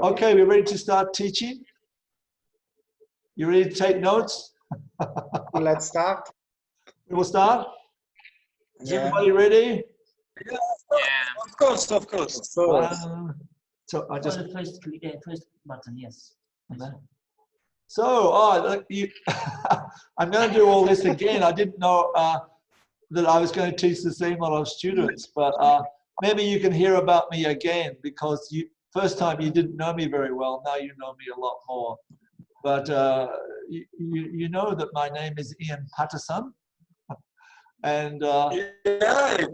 Okay, we're ready to start teaching? You ready to take notes? Let's start. We will start? Is Yeah. everybody ready? Yeah, of course, of course. So I just... the first button, yes. So, I'm going to do all this again. I didn't know that I was going to teach the same lot of students, but maybe you can hear about me again because first time you didn't know me very well. Now you know me a lot more. But you know that my name is Ian Patterson. And Yeah,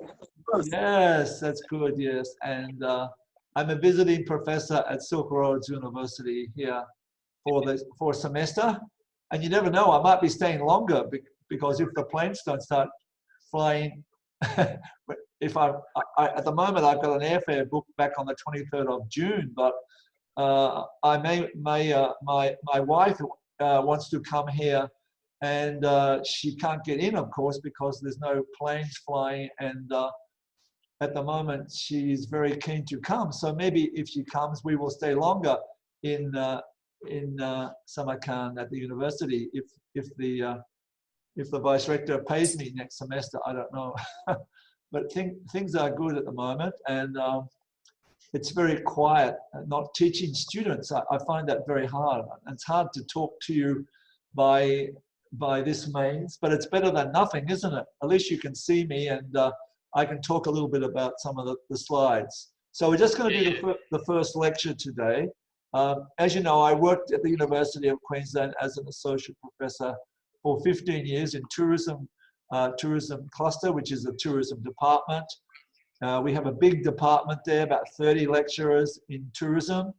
yes, that's good, yes. And I'm a visiting professor at Silk Roads University here for a semester. And you never know, I might be staying longer because if the planes don't start flying, if at the moment I've got an airfare booked back on the 23rd of June, but my wife wants to come here and she can't get in, of course, because there's no planes flying. And at the moment, she's very keen to come. So maybe if she comes, we will stay longer in Samarkand at the university. If the vice rector pays me next semester, I don't know. But things are good at the moment, and it's very quiet. Not teaching students, I find that very hard. It's hard to talk to you by this means, but it's better than nothing, isn't it? At least you can see me, and I can talk a little bit about some of the slides. So we're just going to do the first lecture today. As you know, I worked at the University of Queensland as an associate professor for 15 years in tourism cluster, which is the tourism department. We have a big department there, about 30 lecturers in tourism,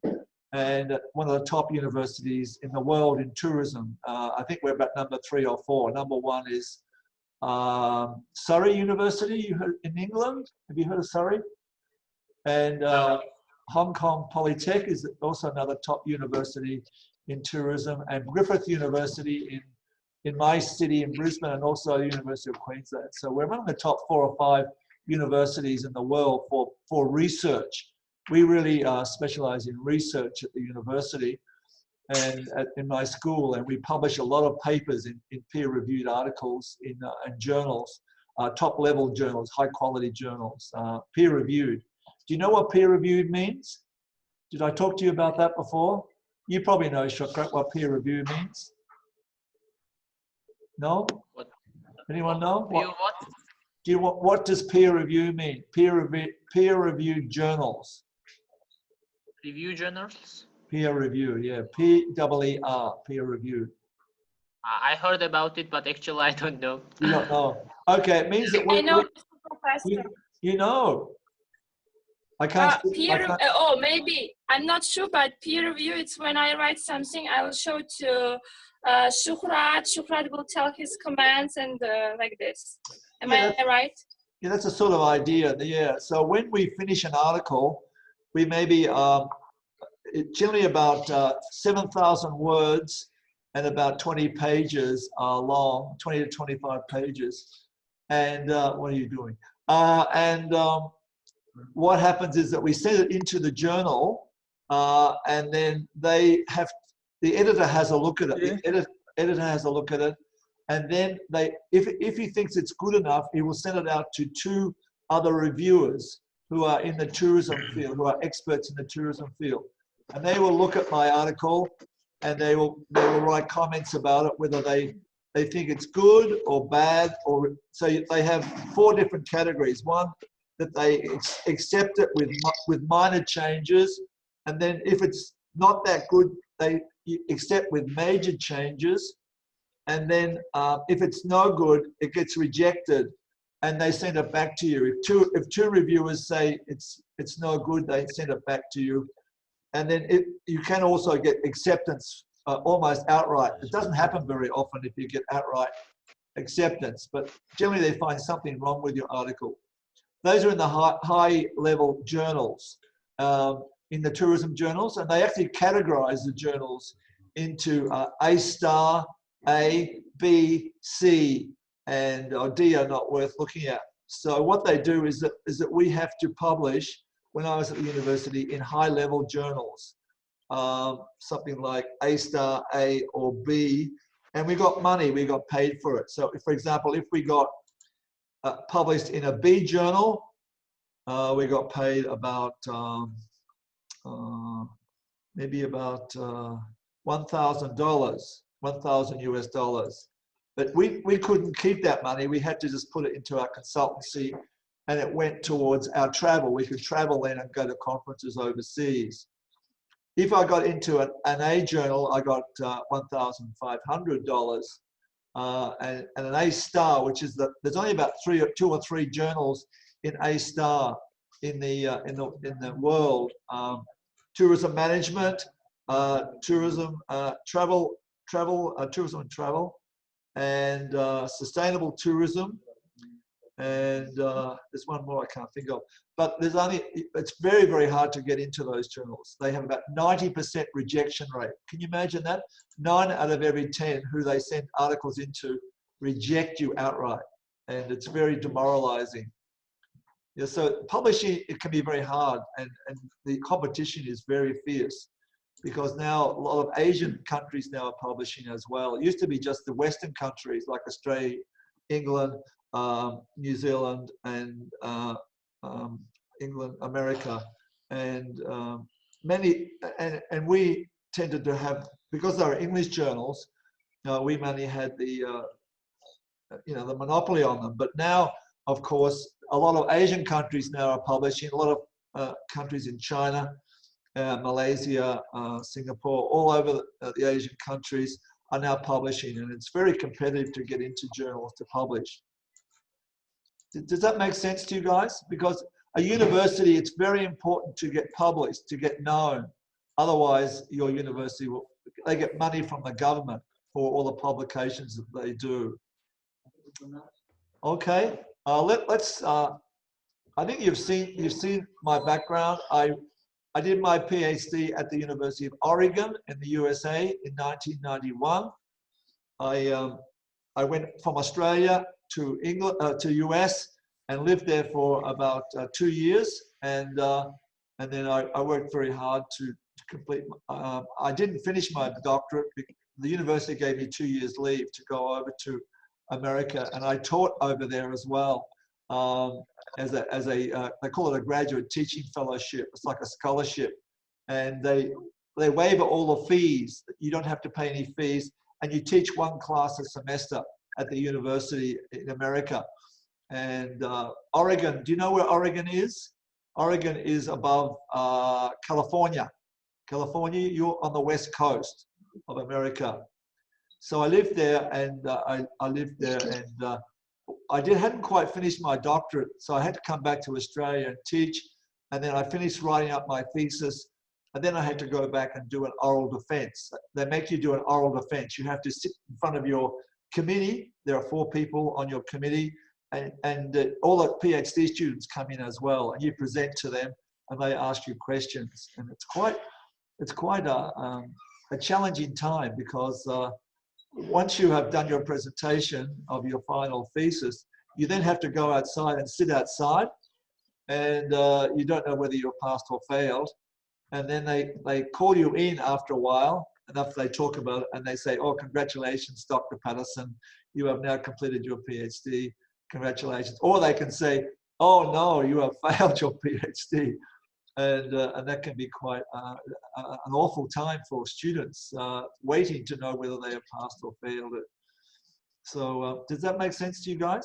and one of the top universities in the world in tourism. I think we're about number 3 or 4. Number 1 is Surrey University in England. Have you heard of Surrey? And Hong Kong Polytech is also another top university in tourism, and Griffith University in my city in Brisbane, and also the University of Queensland. So we're among the top 4 or 5 universities in the world for research. We really specialize in research at the university and in my school, and we publish a lot of papers in peer-reviewed articles in journals, top-level journals, high-quality journals, peer-reviewed. Do you know what peer-reviewed means? Did I talk to you about that before? You probably know, Shokrat, what peer-review means. No? What? Anyone know? What? What does peer-review mean? Peer-reviewed journals. Review journals? Peer review, yeah. P-E-E-R, peer review. I heard about it, but actually I don't know. You don't know. Okay, it means that I know, Professor. you know. I can't. Oh, maybe. I'm not sure, but peer review, it's when I write something, I will show to Shukrat. Shukrat will tell his comments and like this. Am I right? Yeah, that's a sort of idea. Yeah. So when we finish an article, we maybe generally about 7,000 words and about 20 pages long, 20 to 25 pages. And what are you doing? What happens is that we send it into the journal, and then the editor has a look at it. Yeah. The editor has a look at it, and then if he thinks it's good enough, he will send it out to 2 other reviewers who are in the tourism field, who are experts in the tourism field. And they will look at my article, and they will write comments about it, whether they think it's good or bad. Or so they have 4 different categories. One, that they accept it with minor changes, and then if it's not that good, they accept with major changes, and then if it's no good, it gets rejected, and they send it back to you. If two reviewers say it's no good, they send it back to you, and then you can also get acceptance almost outright. It doesn't happen very often if you get outright acceptance, but generally they find something wrong with your article. Those are in the high-level journals, in the tourism journals, and they actually categorize the journals into A star, A, B, C, and D are not worth looking at. So what they do is that we have to publish, when I was at the university, in high-level journals. something like A star, A or B, and we got money, we got paid for it. So, for example, if we got published in a B journal, we got paid about maybe about $1,000, 1,000 US dollars. But we couldn't keep that money. We had to just put it into our consultancy, and it went towards our travel. We could travel then and go to conferences overseas. If I got into an A journal, I got $1,500, and an A star, which is there's only about two or three journals in A star in the world. Tourism management, tourism, tourism and travel, and sustainable tourism, and there's one more I can't think of. But it's very, very hard to get into those journals. They have about 90% rejection rate. Can you imagine that? 9 out of every 10 who they send articles into reject you outright, and it's very demoralizing. Yeah, so publishing, it can be very hard, and the competition is very fierce, because now a lot of Asian countries now are publishing as well. It used to be just the Western countries like Australia, England, New Zealand, and England, America, and and we tended to have, because they were English journals, we mainly had the the monopoly on them. But now, of course, a lot of Asian countries now are publishing. A lot of countries in China, Malaysia, Singapore, all over the Asian countries are now publishing, and it's very competitive to get into journals to publish. Does that make sense to you guys? Because a university, it's very important to get published, to get known. Otherwise, your university they get money from the government for all the publications that they do. Okay, let's. I think you've seen my background. I did my PhD at the University of Oregon in the USA in 1991. I went from Australia to England, to US, and lived there for about 2 years, and then I worked very hard to complete. I didn't finish my doctorate. The university gave me 2 years leave to go over to America, and I taught over there as well, they call it a graduate teaching fellowship. It's like a scholarship, and they waive all the fees. You don't have to pay any fees, and you teach one class a semester at the university in America. And Oregon, do you know where Oregon is? Oregon is above California. California, you're on the west coast of America. So I lived there, and I hadn't quite finished my doctorate, so I had to come back to Australia and teach. And then I finished writing up my thesis, and then I had to go back and do an oral defense. They make you do an oral defense. You have to sit in front of your committee. There are 4 people on your committee, and all the PhD students come in as well, and you present to them, and they ask you questions. And it's quite a challenging time, because once you have done your presentation of your final thesis, you then have to go outside and sit outside, and you don't know whether you're passed or failed. And then they call you in after a while, and after they talk about it, and they say, "Oh, congratulations, Dr. Patterson, you have now completed your PhD. Congratulations." Or they can say, "Oh no, you have failed your PhD." And that can be quite an awful time for students, waiting to know whether they have passed or failed it. So does that make sense to you guys?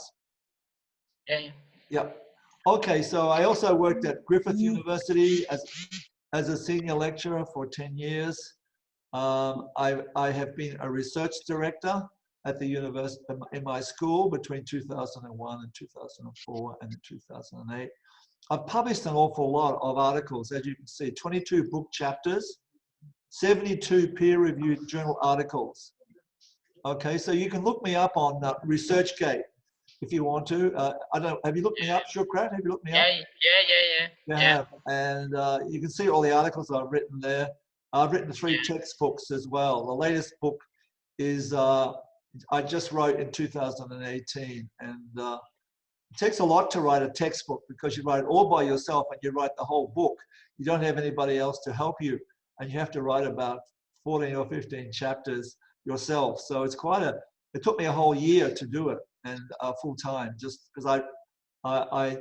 Yeah. Yeah. Okay, so I also worked at Griffith University as a senior lecturer for 10 years. I have been a research director at the university in my school between 2001 and 2004 and 2008. I've published an awful lot of articles, as you can see, 22 book chapters, 72 peer-reviewed journal articles. Okay, so you can look me up on ResearchGate if you want to. I don't. Have you looked me up, Shukrat? Have you looked me up? Yeah. You have, and you can see all the articles I've written there. I've written 3 textbooks as well. The latest book is I just wrote in 2018, and it takes a lot to write a textbook, because you write it all by yourself and you write the whole book. You don't have anybody else to help you. and you have to write about 14 or 15 chapters yourself. So it's quite it took me a whole year to do it, and full time, just because I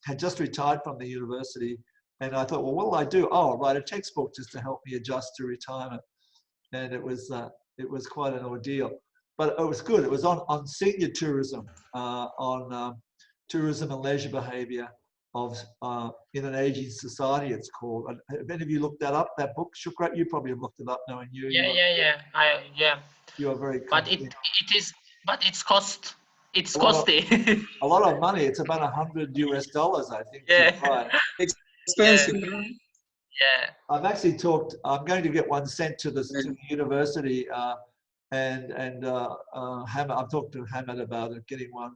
had just retired from the university, and I thought, well, what will I do? Oh, I'll write a textbook just to help me adjust to retirement. And it was quite an ordeal, but it was good. It was on senior tourism, on tourism and leisure behaviour in an aging society, it's called. Have any of you looked that up, that book? Shukrat, you probably have looked it up, knowing you. Yeah. You are very But it's costly. A lot of money. It's about $100 I think. Yeah. To buy. Expensive. Yeah. I'm going to get one sent to the university, and Hamad, I've talked to Hamad about it, getting one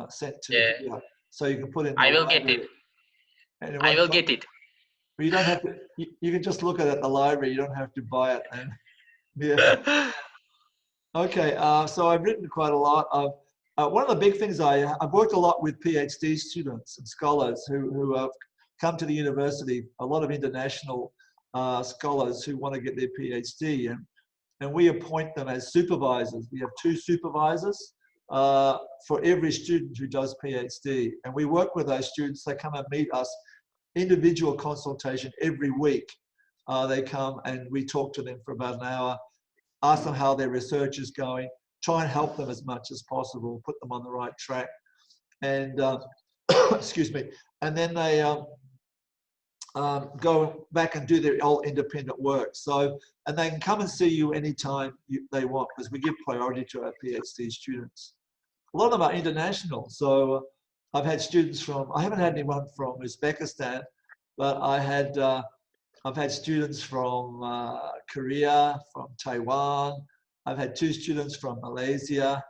sent to here, so you can put in. I will get it. I will get it. You don't have to. You can just look at it at the library. You don't have to buy it. And yeah. Okay. So I've written quite a lot. One of the big things I've worked a lot with PhD students and scholars who have come to the university. A lot of international scholars who want to get their PhD, and we appoint them as supervisors. We have 2 supervisors for every student who does PhD, and we work with those students. They come and meet us, individual consultation every week. They come and we talk to them for about an hour, ask them how their research is going, try and help them as much as possible, put them on the right track, and excuse me, and then they go back and do their whole independent work. So, and they can come and see you anytime they want, because we give priority to our PhD students. A lot of them are international. So I've had students from, I haven't had anyone from Uzbekistan, but I've had students from Korea, from Taiwan. I've had 2 students from Malaysia,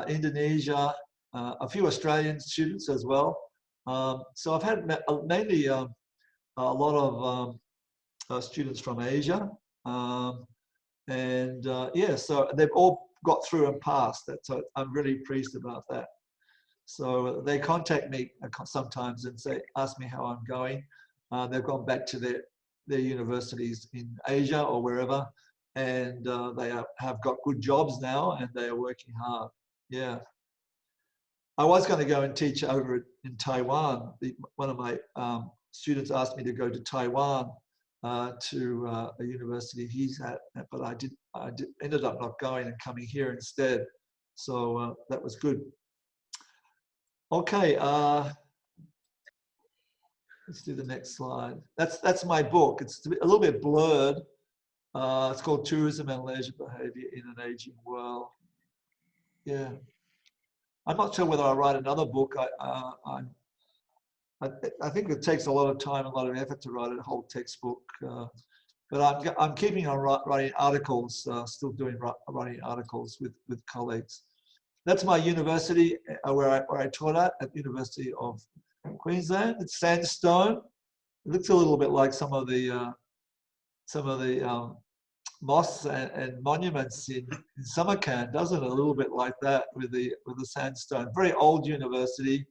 Indonesia, a few Australian students as well. So I've had mainly a lot of students from Asia, yeah, so they've all got through and passed that, so I'm really pleased about that. So they contact me sometimes and ask me how I'm going. They've gone back to their universities in Asia or wherever, and they have got good jobs now, and they are working hard. Yeah. I was going to go and teach over in Taiwan. One of my students asked me to go to Taiwan to a university he's at, but I ended up not going and coming here instead. So that was good. Okay, let's do the next slide. That's my book. It's a little bit blurred. It's called Tourism and Leisure Behavior in an Aging World. Yeah. I'm not sure whether I'll write another book. I think it takes a lot of time, a lot of effort to write a whole textbook. But I'm keeping on writing articles, still writing articles with colleagues. That's my university where I taught at University of Queensland. It's sandstone. It looks a little bit like some of the mosques and monuments in Samarkand, doesn't it? A little bit like that with the sandstone. Very old university,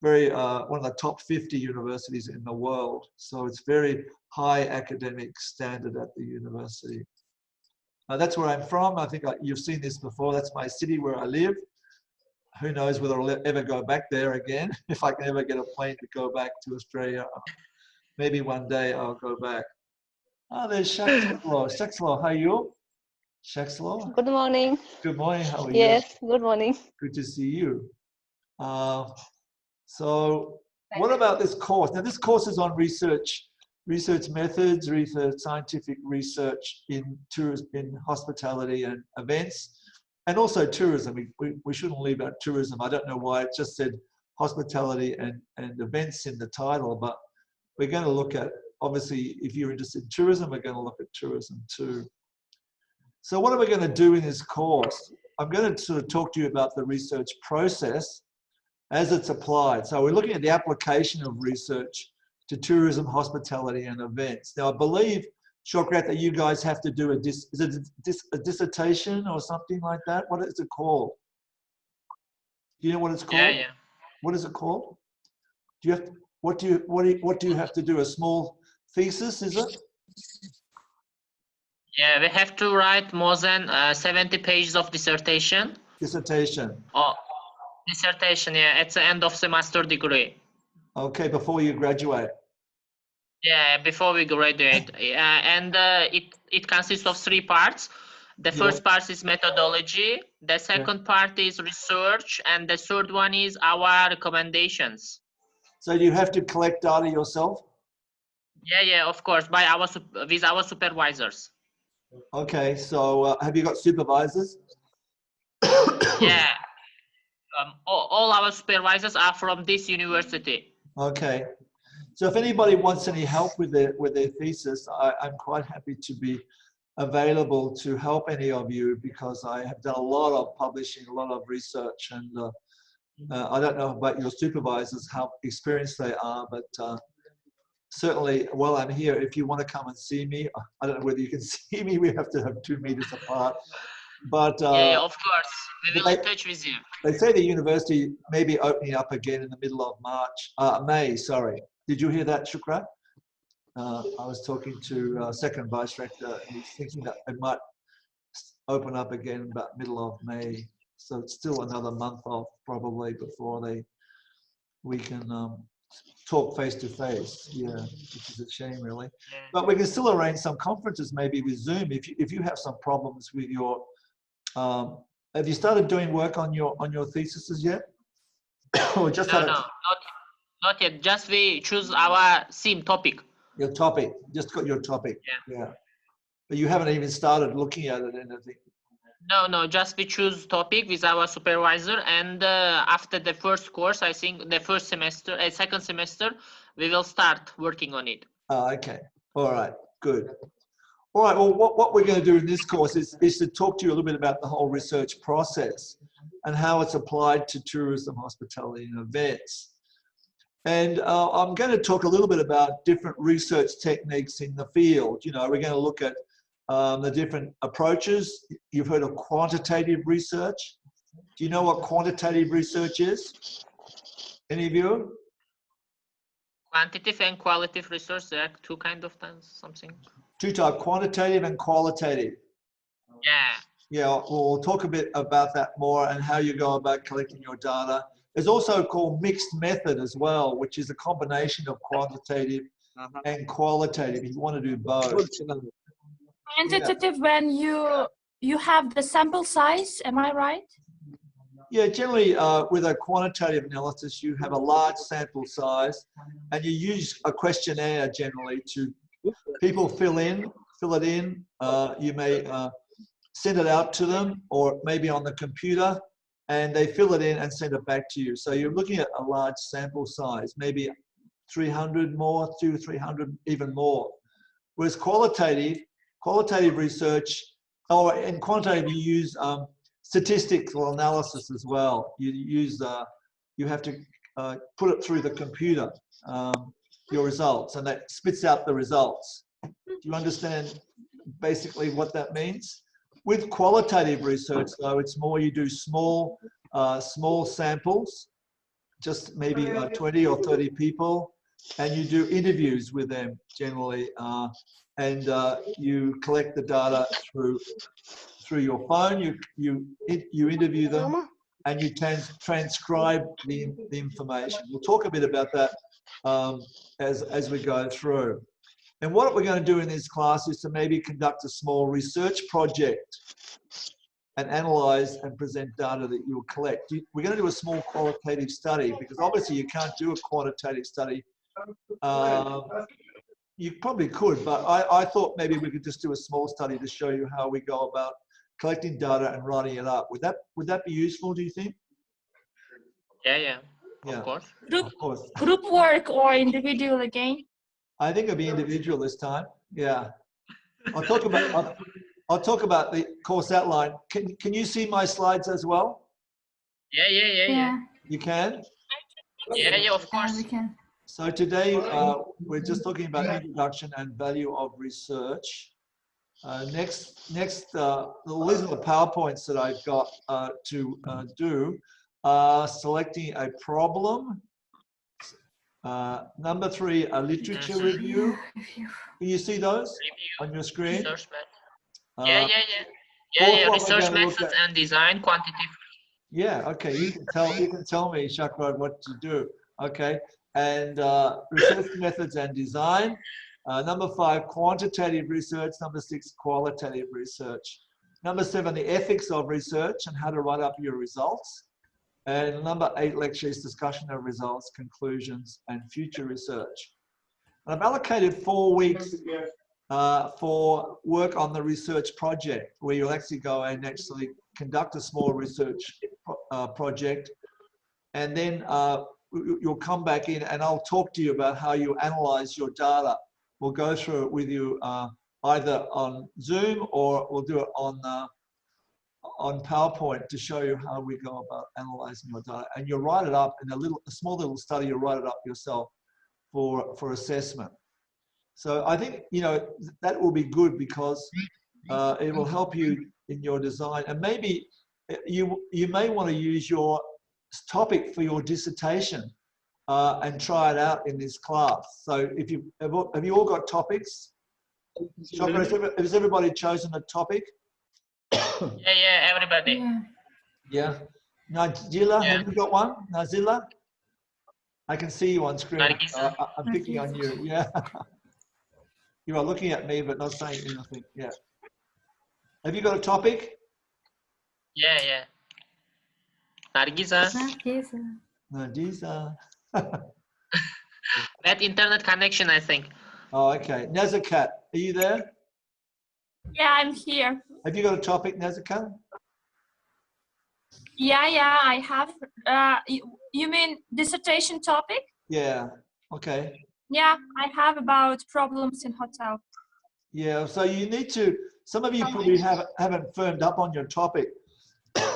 very one of the top 50 universities in the world. So it's very high academic standard at the university. That's where I'm from. I think you've seen this before. That's my city where I live. Who knows whether I'll ever go back there again, if I can ever get a plane to go back to Australia. Maybe one day I'll go back. Oh, there's Shaxlo. Shaxlo, how are you? Shaxlo? Good morning. Good morning, how are you? Yes, good morning. Good to see you. So what about this course? Now this course is on research methods, scientific research in tourism, in hospitality and events, and also tourism. We shouldn't leave out tourism. I don't know why it just said hospitality and events in the title, but we're going to look at, obviously, if you're interested in tourism, we're going to look at tourism too. So what are we going to do in this course? I'm going to sort of talk to you about the research process as it's applied. So we're looking at the application of research to tourism, hospitality, and events. Now, I believe, Shokrat, that you guys have to do a dissertation or something like that. What is it called? Do you know what it's called? Yeah. What is it called? Do you have to, what do you have to do? A small thesis, is it? Yeah, we have to write more than 70 pages of dissertation. Dissertation. Oh, dissertation, yeah, at the end of semester degree. Okay, before you graduate. Yeah, before we graduate. And it consists of 3 parts. The first part is methodology, the second part is research, and the third one is our recommendations. So do you have to collect data yourself? Yeah, of course, by with our supervisors. Okay, so have you got supervisors? Yeah, all our supervisors are from this university. Okay, so if anybody wants any help with their thesis, I'm quite happy to be available to help any of you, because I have done a lot of publishing, a lot of research, and I don't know about your supervisors, how experienced they are, but certainly while I'm here, if you want to come and see me, I don't know whether you can see me, we have to have 2 meters apart. But Yeah, of course, we will in touch with you. They say the university may be opening up again in the middle of May, sorry. Did you hear that, Shukra? I was talking to second vice rector, and he's thinking that it might open up again about middle of May. So it's still another month off probably before we can talk face to face. Yeah, which is a shame really. Yeah. But we can still arrange some conferences maybe with Zoom if you have some problems with your. Have you started doing work on your theses yet? Or just not yet. Just we choose our theme topic. Your topic, just got your topic. Yeah. But you haven't even started looking at it and anything. No, just we choose topic with our supervisor, and after the first course, I think the first semester, second semester, we will start working on it. Okay. All right. Good. All right. Well, what we're going to do in this course is to talk to you a little bit about the whole research process and how it's applied to tourism, hospitality, and events. And I'm going to talk a little bit about different research techniques in the field. You know, we're going to look at the different approaches. You've heard of quantitative research. Do you know what quantitative research is? Any of you? Quantitative and qualitative research, there are 2 kinds of things, something. 2 types, quantitative and qualitative. Yeah, we'll talk a bit about that more and how you go about collecting your data. There's also called mixed method as well, which is a combination of quantitative and qualitative. You want to do both. Quantitative when you have the sample size, am I right? Yeah, generally with a quantitative analysis, you have a large sample size and you use a questionnaire generally to people fill it in. You may send it out to them or maybe on the computer, and they fill it in and send it back to you. So you're looking at a large sample size, maybe 300 more, 200, 300, even more. Whereas qualitative research, or in quantitative you use statistical analysis as well. You use you have to put it through the computer, your results, and that spits out the results. Do you understand basically what that means? With qualitative research, though, it's more you do small samples, just maybe 20 or 30 people, and you do interviews with them generally, and you collect the data through your phone. You interview them, and you transcribe the information. We'll talk a bit about that as we go through. And what we're going to do in this class is to maybe conduct a small research project and analyze and present data that you'll collect. We're going to do a small qualitative study because obviously you can't do a quantitative study. You probably could, but I thought maybe we could just do a small study to show you how we go about collecting data and writing it up. Would that be useful, do you think? Yeah. Of course. Group work or individual again? I think it'll be individual this time. Yeah. I'll talk about the course outline. Can you see my slides as well? Yeah. You can? Yeah, of course. We can. So today we're just talking about introduction and value of research. Next, these are the PowerPoints that I've got to do. Selecting a problem. Number 3, a literature review. Can you see those on your screen? Yeah. Research methods and design, quantitative. Yeah, okay. You can tell me, Shakrad, what to do. Okay. And research methods and design. Number 5, quantitative research. Number 6, qualitative research. Number 7, the ethics of research and how to write up your results. And number 8 lecture is discussion of results, conclusions, and future research. And I've allocated 4 weeks for work on the research project, where you'll actually go and actually conduct a small research project. And then you'll come back in and I'll talk to you about how you analyze your data. We'll go through it with you either on Zoom or we'll do it on PowerPoint to show you how we go about analyzing your data. And you'll write it up in a small little study, you'll write it up yourself for assessment. So I think, you know, that will be good because it will help you in your design. And maybe you may want to use your topic for your dissertation and try it out in this class. So if you have you all got topics? Has everybody chosen a topic? Yeah, everybody. Yeah. Najila, have you got one? Nazila? I can see you on screen. I'm picking on you. Yeah. You are looking at me but not saying anything. Yeah. Have you got a topic? Yeah. Nargiza. Nargiza. Bad internet connection, I think. Oh, okay. Nazakat, are you there? Yeah, I'm here. Have you got a topic, Nazakat? Yeah, I have. You mean dissertation topic? Yeah. Okay. Yeah, I have about problems in hotel. Yeah. So you need to. Some of you probably haven't firmed up on your topic,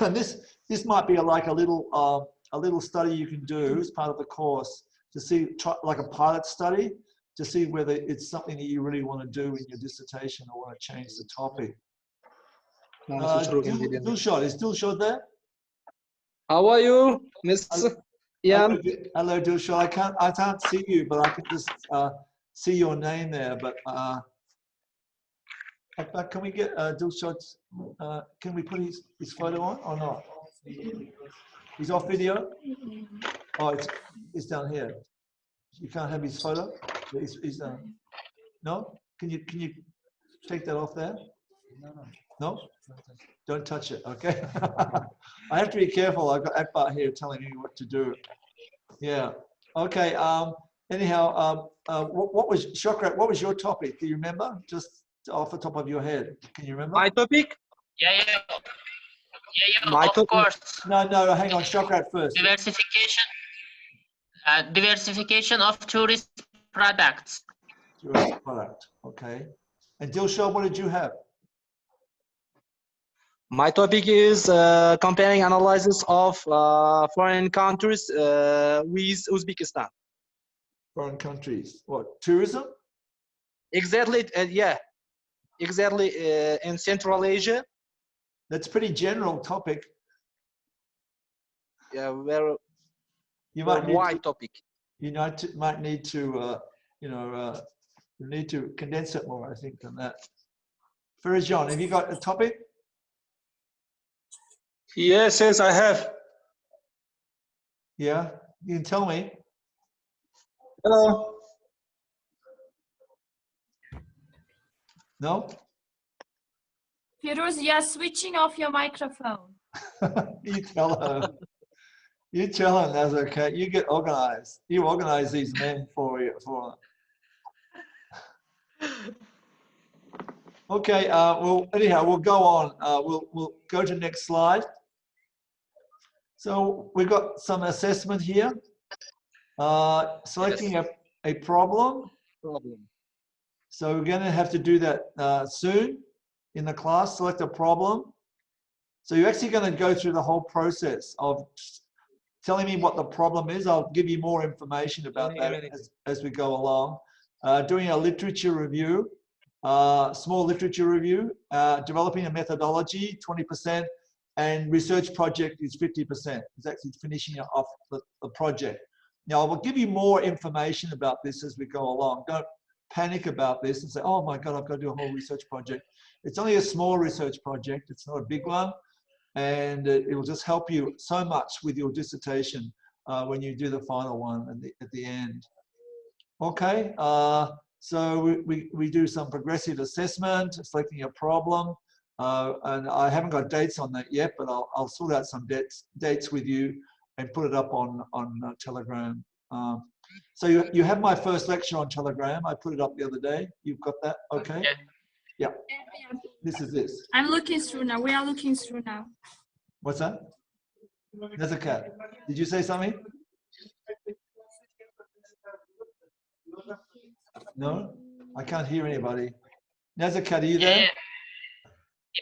and this might be like a little study you can do as part of the course to see, like a pilot study, to see whether it's something that you really want to do in your dissertation or want to change the topic. Dilshad, is Dilshad there? How are you, Miss Ian? Hello, Dilshad. I can't see you, but I can just see your name there. But can we get Dilshad's? Can we put his photo on or not? He's off video. Oh, it's down here. You can't have his photo. No. Can you take that off there? No. Don't touch it. Okay. I have to be careful. I've got Akbar here telling me what to do. Yeah. Okay. Anyhow, what was Shokrat? What was your topic? Do you remember? Just off the top of your head. Can you remember? My topic? Yeah, My of course. No, hang on. Shokrat first. Diversification of tourist products. Tourist product. Okay. And Dilshad, what did you have? My topic is comparing analysis of foreign countries with Uzbekistan. Foreign countries. What? Tourism? Exactly. Yeah. Exactly. In Central Asia. That's a pretty general topic. Yeah. Very. You might need wide topic. You might need to, you need to condense it more, I think, than that. Farijan, have you got a topic? Yes, I have. Yeah, you can tell me. Hello. No? Firuz, you're switching off your microphone. You tell her. You tell her, that's okay. You get organized. You organize these men for you. Okay. Well, anyhow, we'll go on. We'll go to the next slide. So we've got some assessment here. Selecting a problem. So we're going to have to do that soon in the class. Select a problem. So you're actually going to go through the whole process of telling me what the problem is. I'll give you more information about that as we go along. Doing a literature review, small literature review, developing a methodology, 20%, and research project is 50%. It's actually finishing off the project. Now, I will give you more information about this as we go along. panic about this and say, oh my God, I've got to do a whole research project. It's only a small research project. It's not a big one. And it will just help you so much with your dissertation when you do the final one at the end. Okay, so we do some progressive assessment, selecting a problem. And I haven't got dates on that yet, but I'll sort out some dates with you and put it up on Telegram. So you have my first lecture on Telegram. I put it up the other day. You've got that? Okay. Yeah. This is this. I'm looking through now. We are looking through now. What's that? There's a cat. Did you say something? No? I can't hear anybody. Nazakat, are you there? Yeah.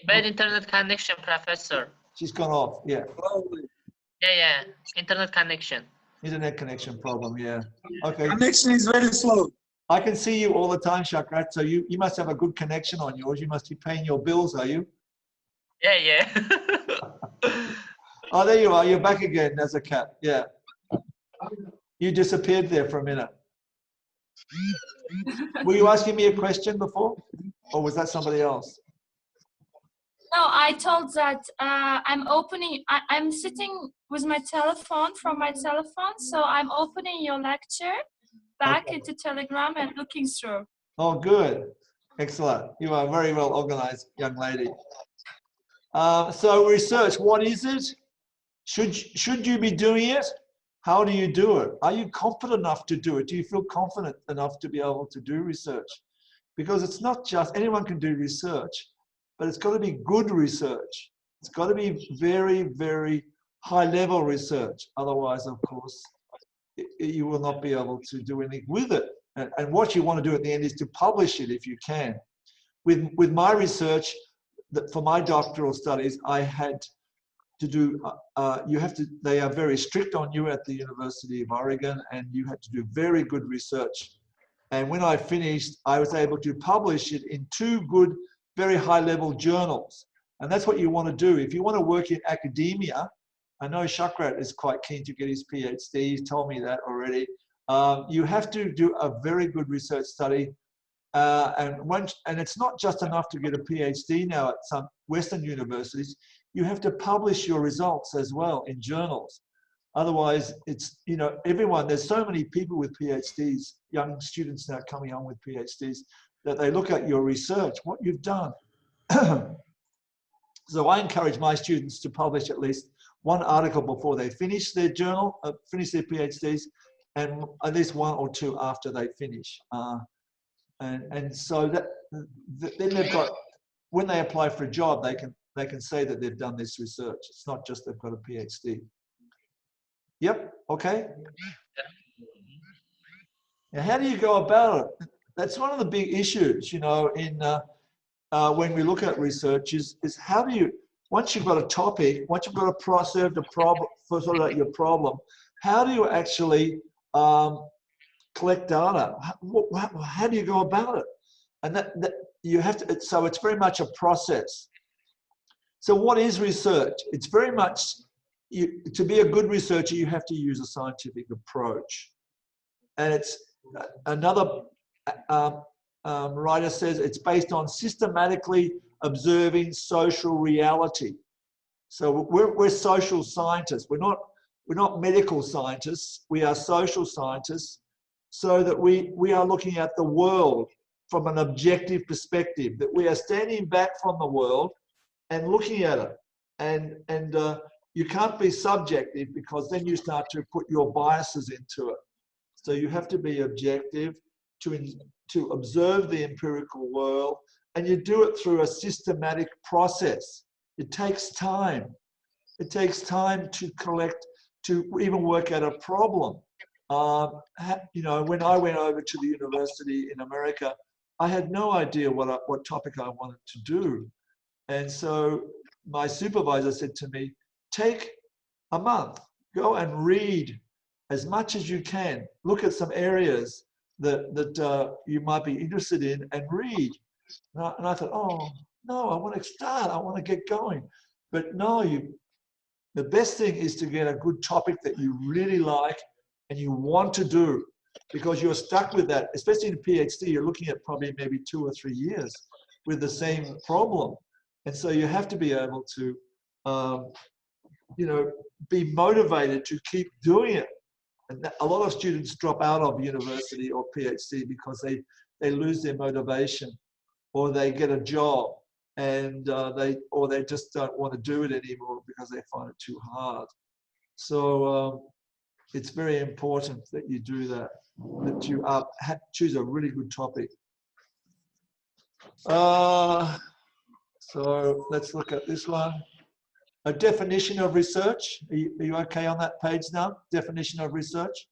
Bad internet connection, Professor. She's gone off, yeah. Yeah. Internet connection. Internet connection problem, yeah. Okay. Connection is very slow. I can see you all the time, Shakrat, so you must have a good connection on yours. You must be paying your bills, are you? Yeah. Oh, there you are. You're back again, Nazakat. Yeah. You disappeared there for a minute. Were you asking me a question before? Or was that somebody else? No, I told that I'm sitting with my telephone from my telephone, so I'm opening your lecture back into Telegram and looking through. Oh, good. Excellent. You are a very well organized young lady. So research, what is it? Should you be doing it? How do you do it? Are you confident enough to do it? Do you feel confident enough to be able to do research? Because it's not just anyone can do research, but it's got to be good research. It's got to be very, very high level research. Otherwise, of course, you will not be able to do anything with it. And what you want to do at the end is to publish it if you can. With my research, for my doctoral studies, I had to do, they are very strict on you at the University of Oregon, and you had to do very good research. And when I finished, I was able to publish it in 2 good, very high level journals. And that's what you want to do. If you want to work in academia, I know Shakrat is quite keen to get his PhD, he's told me that already. You have to do a very good research study. And it's not just enough to get a PhD now at some Western universities. You have to publish your results as well in journals. Otherwise, it's, there's so many people with PhDs, young students now coming on with PhDs, that they look at your research, what you've done. So I encourage my students to publish at least 1 article before they finish their journal, finish their PhDs, and at least 1 or 2 after they finish. And so then they've got, when they apply for a job, they can say that they've done this research. It's not just they've got a PhD. Yep, okay. Now, how do you go about it? That's one of the big issues, in when we look at research is how do you, once you've got a topic, once you've got a sort of your problem, how do you actually collect data? How do you go about it? And that you have to, so it's very much a process. So what is research? It's very much, to be a good researcher, you have to use a scientific approach. And it's another writer says it's based on systematically observing social reality. So we're social scientists. We're not medical scientists. We are social scientists, so that we are looking at the world from an objective perspective, that we are standing back from the world and looking at it. And you can't be subjective, because then you start to put your biases into it. So you have to be objective to observe the empirical world, and you do it through a systematic process. It takes time. It takes time to collect, to even work out a problem. When I went over to the university in America, I had no idea what topic I wanted to do. And so my supervisor said to me, take a month, go and read as much as you can. Look at some areas that you might be interested in and read. And I thought, oh, no, I want to start. I want to get going. But no, the best thing is to get a good topic that you really like and you want to do. because you're stuck with that, especially in PhD, you're looking at probably maybe 2 or 3 years with the same problem. And so you have to be able to, you know, be motivated to keep doing it. And a lot of students drop out of university or PhD because they lose their motivation, or they get a job and they just don't want to do it anymore because they find it too hard. So it's very important that you do that, that you choose a really good topic. So let's look at this one. A definition of research. Are you okay on that page now? Definition of research.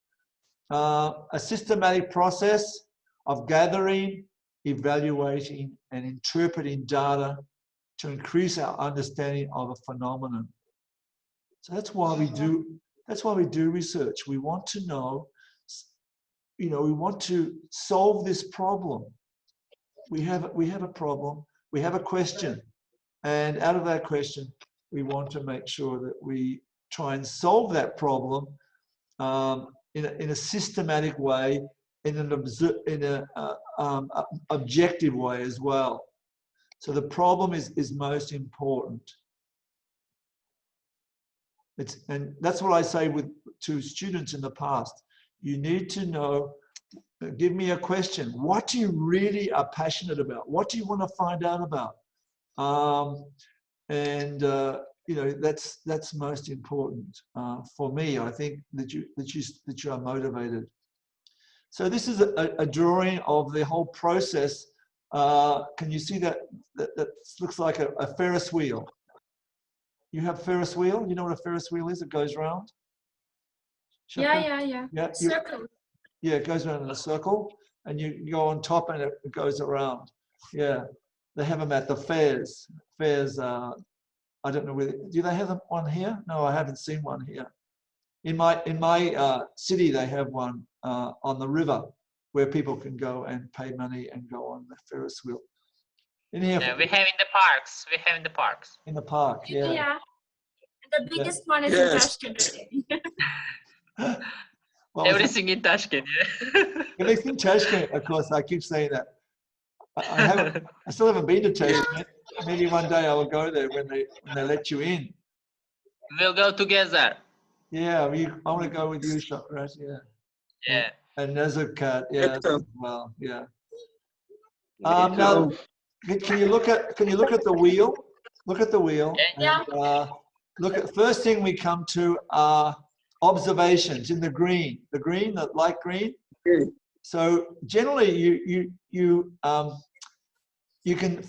A systematic process of gathering, evaluating, and interpreting data to increase our understanding of a phenomenon. So that's why we do research. We want to know, you know, we want to solve this problem. We have a problem, we have a question, and out of that question, we want to make sure that we try and solve that problem in a systematic way, in an objective way as well. So the problem is most important. And that's what I say to students in the past. You need to know, give me a question. What do you really are passionate about? What do you want to find out about? You know, that's most important for me. I think that you are motivated. So this is a drawing of the whole process. Can you see that looks like a Ferris wheel? You have Ferris wheel? You know what a Ferris wheel is? It goes around? Yeah. Circle. Yeah, it goes around in a circle, and you go on top and it goes around. Yeah, they have them at the fairs. I don't know whether, do they have one here? No, I haven't seen one here. In my city, they have one on the river where people can go and pay money and go on the Ferris wheel. In here, we have in the parks. We have in the parks. In the park, yeah. Yeah. The biggest one is in Tashkent. Well, Everything in Tashkent. Yeah. Everything in Tashkent, of course. I keep saying that. I still haven't been to Tashkent. Maybe one day I will go there when they let you in. We'll go together. Yeah, I want to go with you, Shokrat. Yeah. Yeah. And Nazakat, yeah, as well. Yeah. Now, can you look at the wheel? Look at the wheel. Yeah. And, look at first thing we come to are observations in the green. The green, the light green. So generally, you can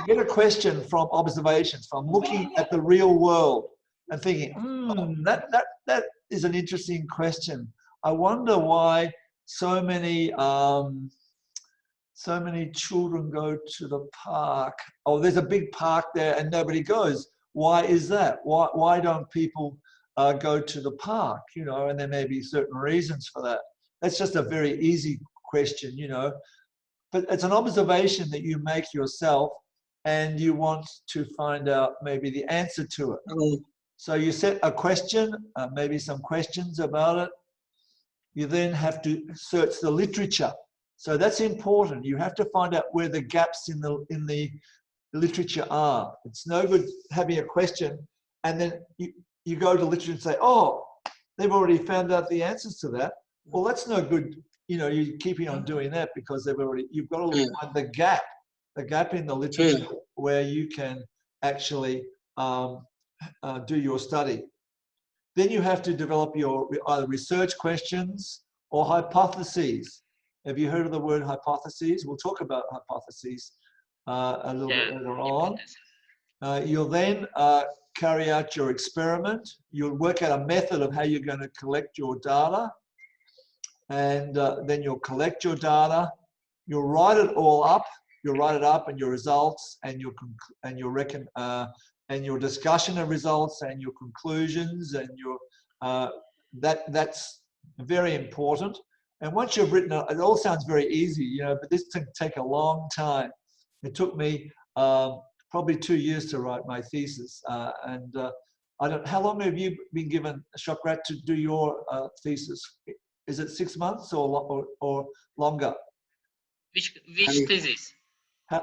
get a question from observations, from looking at the real world and thinking, that is an interesting question. I wonder why so many children go to the park. Oh, there's a big park there and nobody goes. Why is that? Why don't people go to the park? You know, and there may be certain reasons for that. That's just a very easy question, you know. But it's an observation that you make yourself and you want to find out maybe the answer to it. So you set a question, maybe some questions about it. You then have to search the literature. So that's important. You have to find out where the gaps in the literature are. It's no good having a question and then you go to literature and say, oh, they've already found out the answers to that. Well, that's no good. You know, you're keeping on doing that because you've got to find the gap in the literature where you can actually do your study. Then you have to develop your either research questions or hypotheses. Have you heard of the word hypotheses? We'll talk about hypotheses a little bit later on. You'll then carry out your experiment. You'll work out a method of how you're going to collect your data. And then you'll collect your data. You'll write it all up. You'll write it up and your results and your discussion of results and your conclusions and your that's very important. And once you've written it, it all sounds very easy, you know, but this can take a long time. It took me probably 2 years to write my thesis. How long have you been given, Shokrat, to do your thesis? Is it 6 months or longer? Which thesis?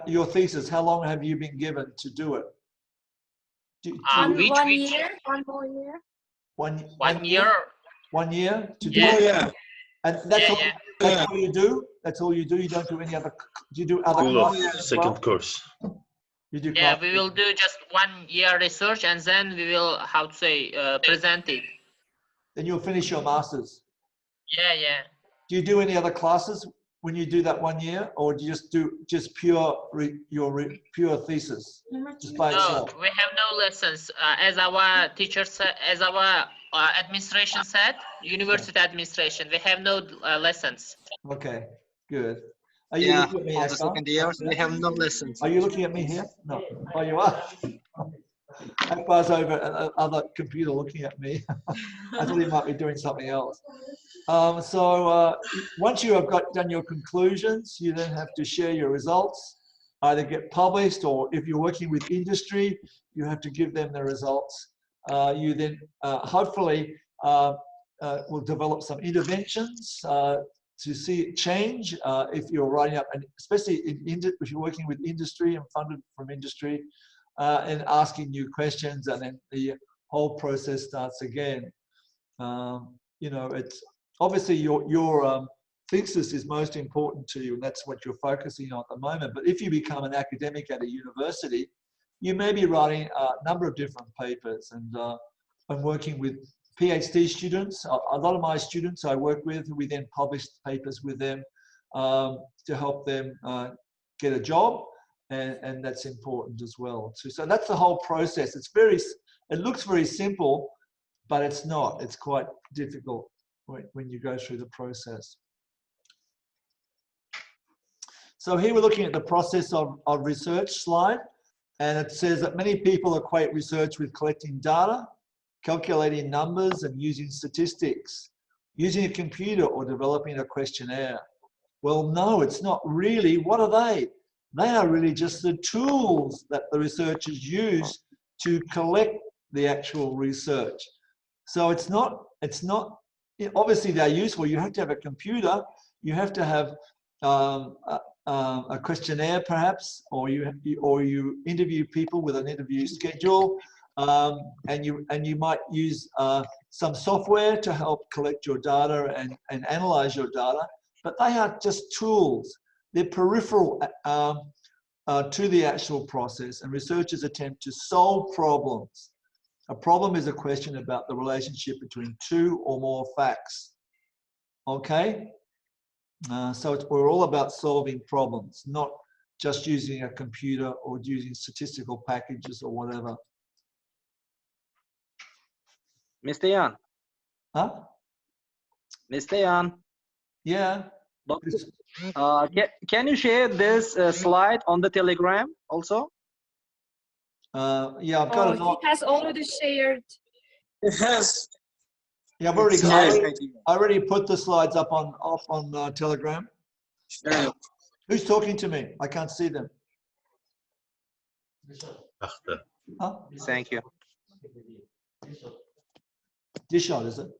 Your thesis, how long have you been given to do it? One year, one more year. One year? 1 year to do Yeah. it? Yeah. And that's all you do? That's all you do? You don't do any other, do you do other classes as second well? course. You do Yeah, classes? we will do just 1 year research and then we will, how to say, present it. Then you'll finish your master's. Yeah, yeah. Do you do any other classes when you do that 1 year, or do you just do pure pure thesis just by No, itself? we have no lessons. As our teacher said, as our administration said, university administration, we have no lessons. Okay, good. Are you Yeah, looking at me, for the Akbar? second year, we have no lessons. Are you looking at me here? No. Oh, you are? Akbar's over at the other computer looking at me. I thought he might be doing something else. Once you have done your conclusions, you then have to share your results, either get published, or if you're working with industry, you have to give them the results. You then hopefully will develop some interventions to see it change if you're writing up, and especially if you're working with industry and funded from industry, and asking new questions, and then the whole process starts again. You know, it's obviously your thesis is most important to you, and that's what you're focusing on at the moment. But if you become an academic at a university, you may be writing a number of different papers, and I'm working with PhD students. A lot of my students I work with, we then publish papers with them to help them get a job, and that's important as well too. So that's the whole process. It looks very simple, but it's not. It's quite difficult when you go through the process. So here we're looking at the process of research slide, and it says that many people equate research with collecting data, calculating numbers, and using statistics, using a computer, or developing a questionnaire. Well, no, it's not really. What are they? They are really just the tools that the researchers use to collect the actual research. So it's not, obviously they're useful. You have to have a computer, you have to have a questionnaire perhaps, or you interview people with an interview schedule, and you might use some software to help collect your data and analyze your data, but they are just tools. They're peripheral to the actual process, and researchers attempt to solve problems. A problem is a question about the relationship between two or more facts. Okay? So we're all about solving problems, not just using a computer or using statistical packages or whatever. Mr. Yan. Huh? Mr. Yan. Yeah. Can you share this slide on the Telegram also? Yeah, I've got it. He has already shared. It has. Yeah, I already put the slides up on Telegram. Yeah. Who's talking to me? I can't see them. Huh? Thank you. Dishon, is it?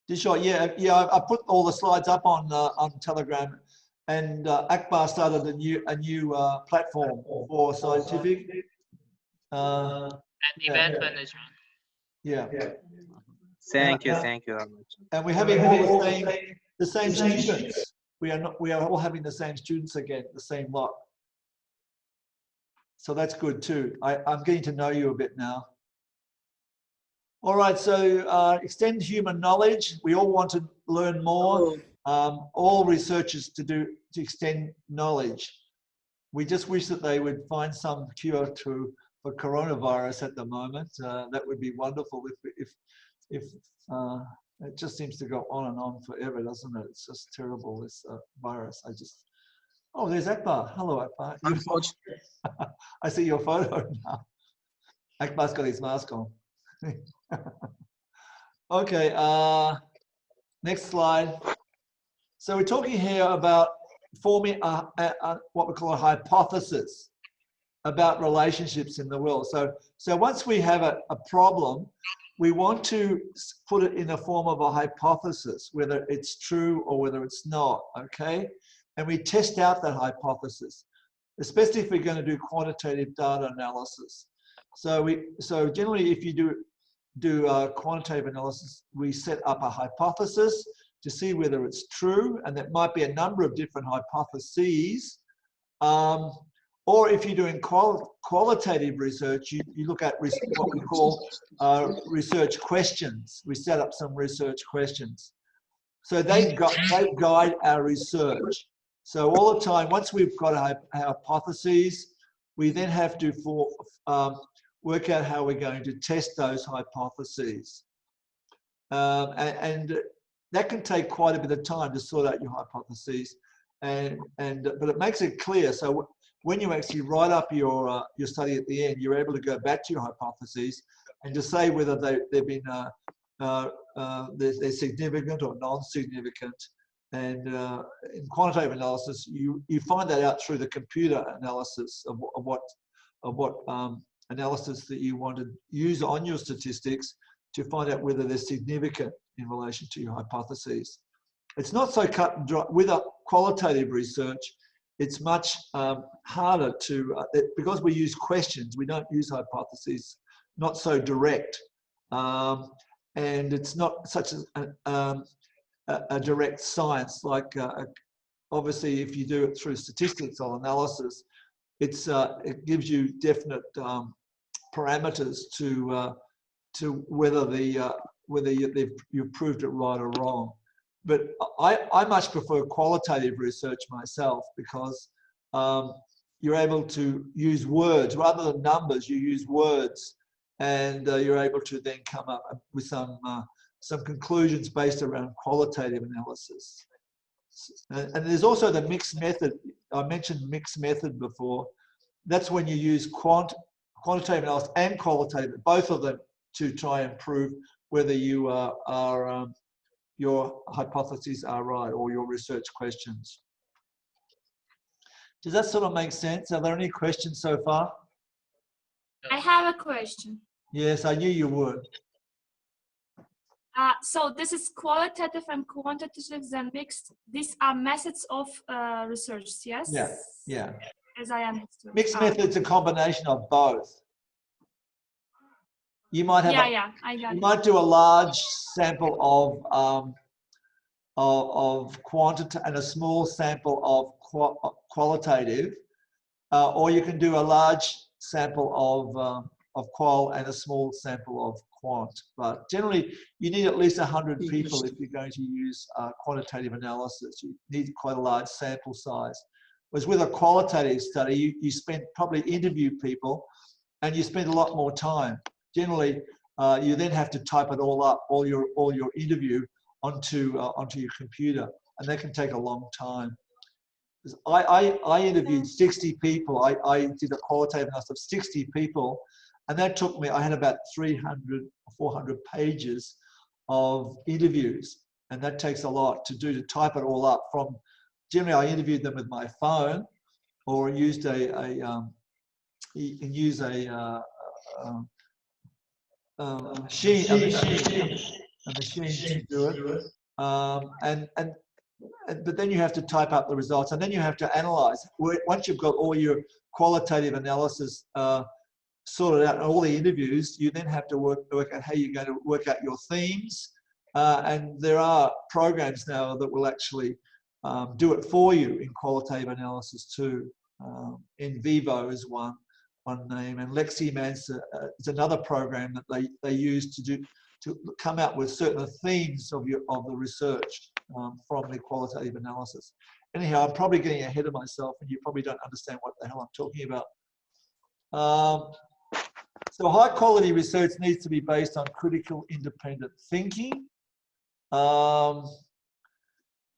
Dishon, yeah. I put all the slides up on Telegram, and Akbar started a new platform for scientific And event management. Yeah. Thank you very much. And we're having all the same students. We are all having the same students again, the same lot. So that's good too. I'm getting to know you a bit now. All right, so extend human knowledge. We all want to learn more. All researchers to extend knowledge. We just wish that they would find some cure for coronavirus at the moment. That would be wonderful if it just seems to go on and on forever, doesn't it? It's just terrible, this virus. Oh, there's Akbar. Hello, Akbar. I see your photo now. Akbar's got his mask on. Okay, next slide. So we're talking here about forming what we call a hypothesis about relationships in the world. So once we have a problem, we want to put it in the form of a hypothesis, whether it's true or whether it's not, okay? And we test out that hypothesis, especially if we're going to do quantitative data analysis. So generally, if you do quantitative analysis, we set up a hypothesis to see whether it's true, and that might be a number of different hypotheses. Or if you're doing qualitative research, you look at what we call research questions. We set up some research questions. So they guide our research. So all the time, once we've got a hypotheses, we then have to work out how we're going to test those hypotheses. And that can take quite a bit of time to sort out your hypotheses. But it makes it clear. So when you actually write up your study at the end, you're able to go back to your hypotheses and to say whether they've been they're significant or non-significant. And in quantitative analysis, you find that out through the computer analysis of what analysis that you want to use on your statistics to find out whether they're significant in relation to your hypotheses. It's not so cut and dry. With a qualitative research, it's much harder to, because we use questions, we don't use hypotheses, not so direct. And it's not such a direct science, like obviously if you do it through statistical analysis, it gives you definite parameters to whether you've proved it right or wrong. But I much prefer qualitative research myself, because you're able to use words rather than numbers. You use words, and you're able to then come up with some conclusions based around qualitative analysis. And there's also the mixed method. I mentioned mixed method before. That's when you use quantitative analysis and qualitative, both of them, to try and prove whether you your hypotheses are right, or your research questions. Does that sort of make sense? Are there any questions so far? I have a question. Yes, I knew you would. So this is qualitative and quantitative and mixed. These are methods of research, yes? Yeah, yeah. As I understood. Mixed method's a combination of both. You might have I got you it. might do a large sample of quantitative and a small sample of qualitative, or you can do a large sample of qual and a small sample of quant. But generally, you need at least 100 people if you're going to use quantitative analysis. You need quite a large sample size. Whereas with a qualitative study, you probably interview people, and you spend a lot more time. Generally, you then have to type it all up, all your interview onto your computer, and that can take a long time. I interviewed 60 people. I did a qualitative analysis of 60 people, and that took me, I had about 300 or 400 pages of interviews, and that takes a lot to do, to type it all up. From generally, I interviewed them with my phone, or used a machine to do it. But then you have to type up the results, and then you have to analyze. Once you've got all your qualitative analysis sorted out and all the interviews, you then have to work out how you're going to work out your themes. And there are programs now that will actually do it for you in qualitative analysis too. In Vivo is one name, and LexiMancer is another program that they use to come out with certain themes of the research from the qualitative analysis. Anyhow, I'm probably getting ahead of myself, and you probably don't understand what the hell I'm talking about. So high quality research needs to be based on critical independent thinking.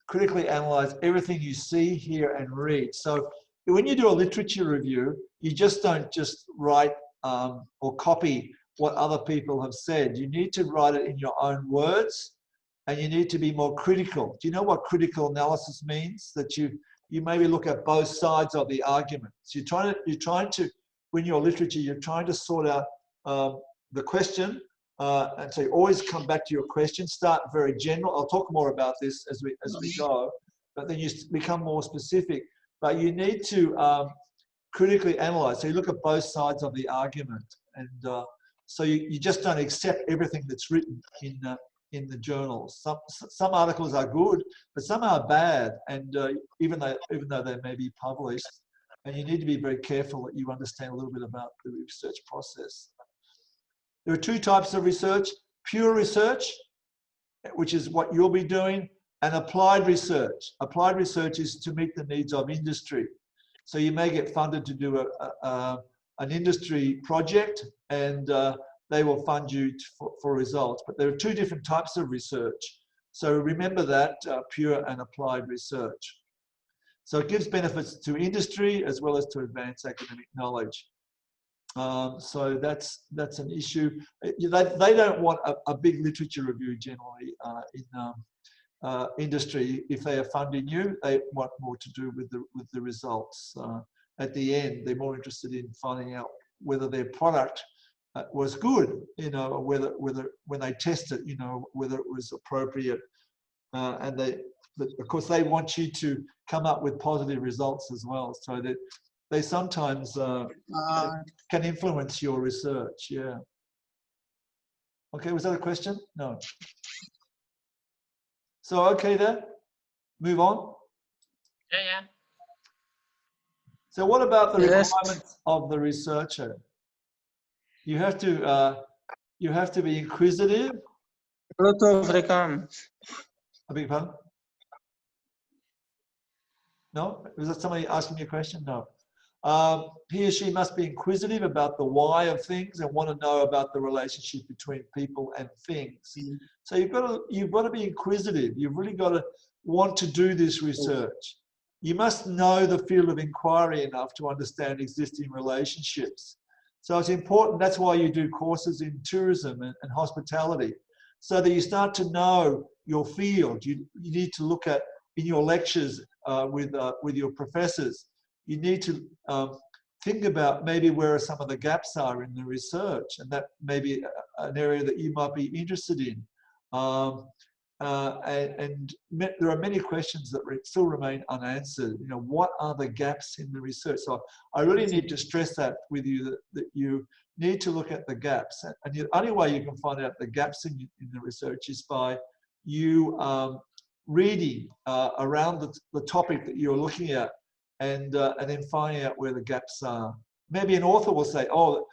Critically analyze everything you see, hear, and read. So when you do a literature review, you just don't write or copy what other people have said. You need to write it in your own words, and you need to be more critical. Do you know what critical analysis means? That you maybe look at both sides of the argument. So you're trying to, when you're literature, you're trying to sort out the question And so you always come back to your question. Start very general. I'll talk more about this as we go, but then you become more specific. But you need to critically analyze. So you look at both sides of the argument, and so you just don't accept everything that's written in the journals. Some articles are good, but some are bad, and even though they may be published, and you need to be very careful that you understand a little bit about the research process. There are two types of research: pure research, which is what you'll be doing, and applied research. Applied research is to meet the needs of industry. So you may get funded to do an industry project, and they will fund you for results. But there are two different types of research. So remember that, pure and applied research. So it gives benefits to industry as well as to advance academic knowledge. So that's an issue. They don't want a big literature review generally in industry. If they are funding you, they want more to do with the results. At the end, they're more interested in finding out whether their product was good, you know, whether when they test it, you know, whether it was appropriate, and of course they want you to come up with positive results as well, so that they sometimes can influence your research. Yeah. Okay, was that a question? No. So okay then, move on. Yeah. So what about the requirements of the researcher? You have to be inquisitive. A lot of requirements. I beg your pardon? No? Was that somebody asking me a question? No. He or she must be inquisitive about the why of things and want to know about the relationship between people and things. So you've got to be inquisitive. You've really got to want to do this research. You must know the field of inquiry enough to understand existing relationships. So it's important, that's why you do courses in tourism and hospitality, so that you start to know your field. You need to look at, in your lectures with your professors, you need to think about maybe where some of the gaps are in the research, and that may be an area that you might be interested in. And there are many questions that still remain unanswered. You know, what are the gaps in the research? So I really need to stress that with you, that you need to look at the gaps. And the only way you can find out the gaps in the research is by you reading around the topic that you're looking at, and then finding out where the gaps are. Maybe an author will say, oh,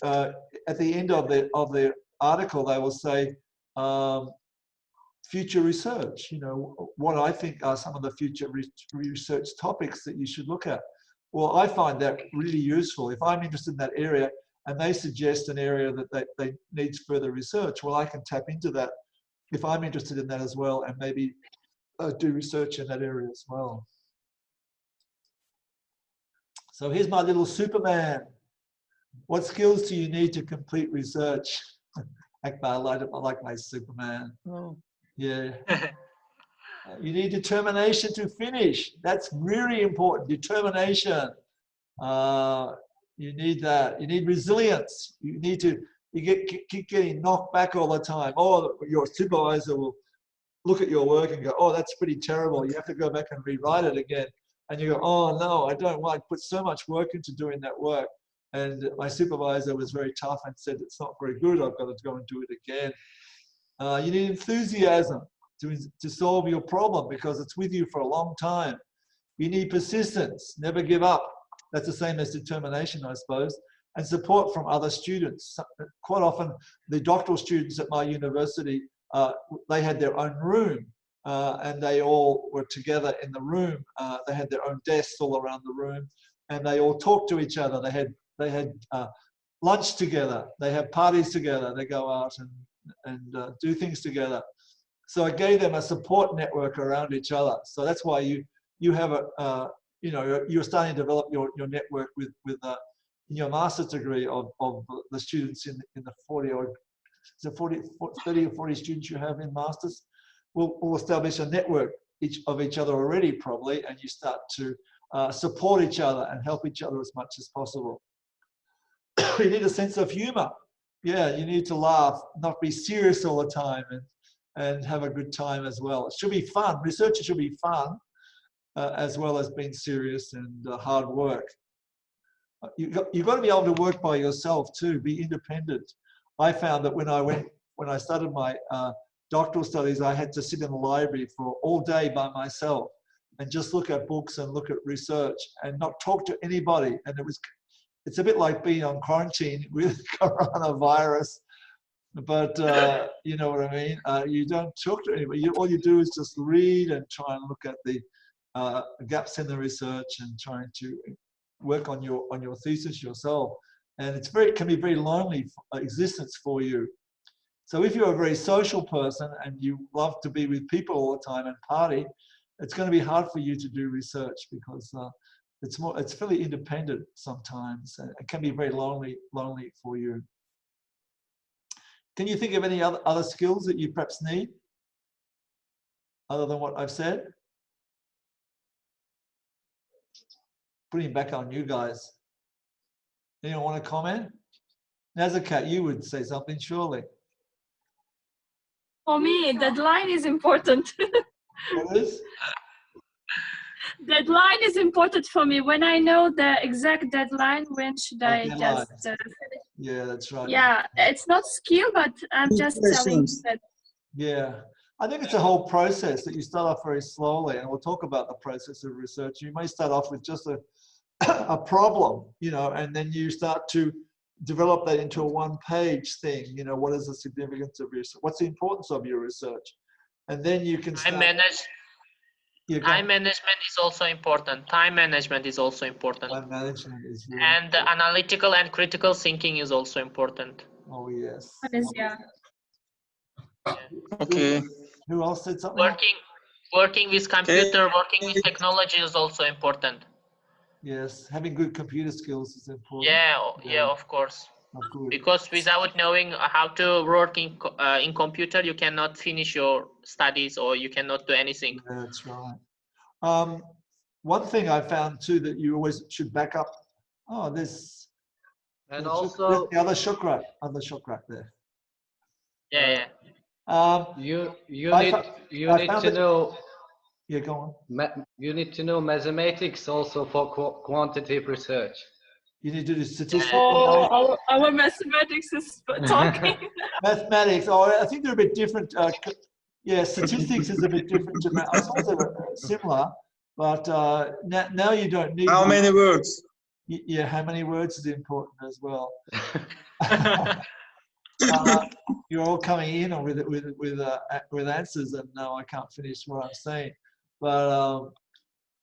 at the end of the article, they will say, future research, you know, what I think are some of the future research topics that you should look at. Well, I find that really useful. If I'm interested in that area and they suggest an area that they needs further research, well, I can tap into that if I'm interested in that as well, and maybe do research in that area as well. So here's my little Superman. What skills do you need to complete research? Akbar, I like my Superman. Oh. Yeah. You need determination to finish. That's really important. Determination. You need that. You need resilience. You keep getting knocked back all the time. Oh, your supervisor will look at your work and go, oh, that's pretty terrible. You have to go back and rewrite it again. And you go, oh no, I don't want to put so much work into doing that work. And my supervisor was very tough and said, it's not very good. I've got to go and do it again. You need enthusiasm to solve your problem, because it's with you for a long time. You need persistence, never give up. That's the same as determination, I suppose. And support from other students. Quite often, the doctoral students at my university, they had their own room, and they all were together in the room. They had their own desks all around the room, and they all talked to each other. They had lunch together. They had parties together. They go out and do things together. So it gave them a support network around each other. So that's why you have you know, you're starting to develop your network with in your master's degree of the students in the 30 or 40 students you have in masters. We'll establish a network of each other already, probably, and you start to support each other and help each other as much as possible. You need a sense of humor. Yeah, you need to laugh, not be serious all the time, and have a good time as well. It should be fun. Research should be fun, as well as being serious and hard work. You've got to be able to work by yourself too, be independent. I found that when I started my doctoral studies, I had to sit in the library for all day by myself and just look at books and look at research and not talk to anybody. And it's a bit like being on quarantine with coronavirus, but you know what I mean? You don't talk to anybody. All you do is just read and try and look at the gaps in the research and trying to work on your thesis yourself. And it can be very lonely existence for you. So if you're a very social person and you love to be with people all the time and party, it's going to be hard for you to do research because it's fairly independent sometimes, and it can be very lonely for you. Can you think of any other skills that you perhaps need other than what I've said? Putting back on you guys. Anyone want to comment? Nazakat, you would say something surely. For me, deadline is important. What is? Deadline is important for me. When I know the exact deadline, when should I Deadline. just finish? Yeah, that's right. Yeah, it's not skill, but I'm just telling that. Yeah, I think it's a whole process that you start off very slowly, and we'll talk about the process of research. You may start off with just a problem, you know, and then you start to develop that into a one-page thing. You know, what is the significance of research? What's the importance of your research? And then you can start. Time management is also important. Time management is also important. Time management is really and the analytical and critical thinking is also important. Oh, yes. Yeah. Okay. Who else said something? Working with computer, working with technology is also important. Yes, having good computer skills is important. Yeah, of course. Good. Because without knowing how to work in computer, you cannot finish your studies or you cannot do anything. Yeah, that's right. One thing I found too that you always should back up. Oh, there's also the other shukrat there. Yeah. You need to know. Yeah, go on. You need to know mathematics also for quantitative research. You need to do statistics. Oh, our mathematics is talking. Mathematics. Oh, I think they're a bit different. Yeah, statistics is a bit different to math. I suppose they're similar, but now you don't need. How many words? Yeah, how many words is important as well. You're all coming in with answers, and no, I can't finish what I'm saying. But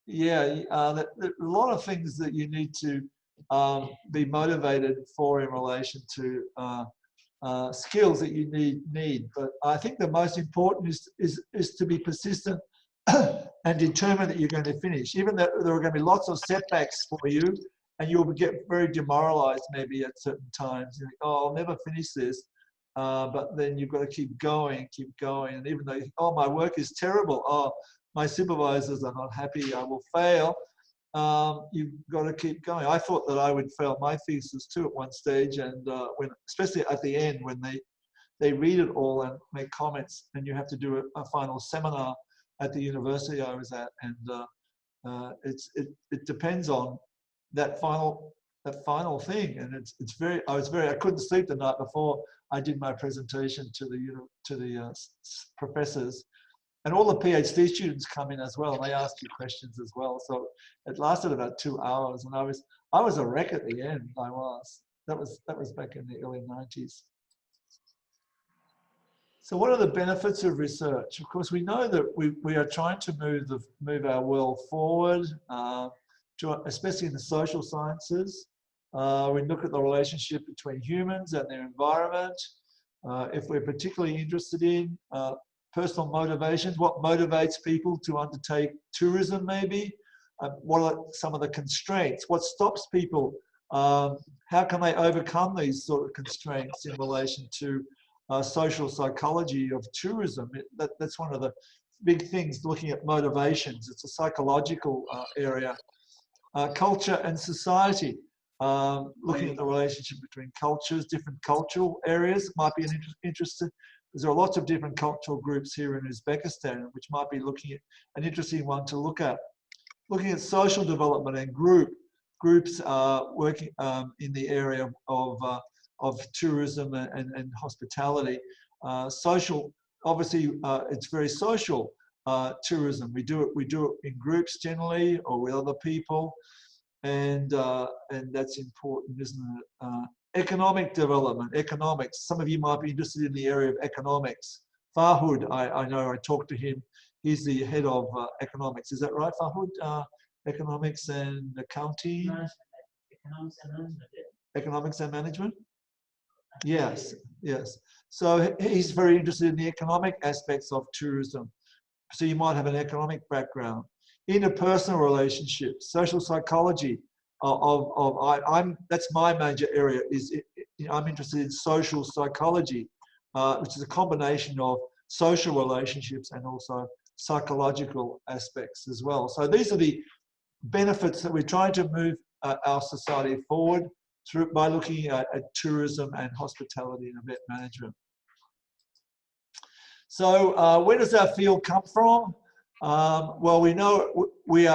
yeah, there are a lot of things that you need to be motivated for in relation to skills that you need. But I think the most important is to be persistent and determined that you're going to finish. Even though there are going to be lots of setbacks for you, and you'll get very demoralized maybe at certain times. You think, oh, I'll never finish this. But then you've got to keep going. And even though you think, oh, my work is terrible. Oh, my supervisors are not happy. I will fail. You've got to keep going. I thought that I would fail my thesis too at one stage, and especially at the end when they read it all and make comments, and you have to do a final seminar at the university I was at, and it depends on that final thing, and I couldn't sleep the night before I did my presentation to the professors. And all the PhD students come in as well, and they ask you questions as well. So it lasted about 2 hours, and I was a wreck at the end. That was back in the early 90s. So what are the benefits of research? Of course, we know that we are trying to move our world forward, especially in the social sciences. We look at the relationship between humans and their environment. If we're particularly interested in personal motivations, what motivates people to undertake tourism maybe? What are some of the constraints? What stops people? How can they overcome these sort of constraints in relation to social psychology of tourism? That's one of the big things, looking at motivations. It's a psychological area. Culture and society. looking at the relationship between cultures, different cultural areas might be an interesting. There are lots of different cultural groups here in Uzbekistan, which might be looking at an interesting one to look at. Looking at social development and groups working in the area of tourism and hospitality. Social, obviously, it's very social tourism. We do it in groups generally or with other people, and that's important, isn't it? Economic development, economics. Some of you might be interested in the area of economics. Fahud, I know, I talked to him. He's the head of economics. Is that right, Fahud? Economics and accounting? Economics and management. Economics and management? Yes, yes. So he's very interested in the economic aspects of tourism. So you might have an economic background. Interpersonal relationships, social psychology. That's my major area. I'm interested in social psychology, which is a combination of social relationships and also psychological aspects as well. So these are the benefits that we're trying to move our society forward through by looking at tourism and hospitality and event management. So where does our field come from? Well, we know we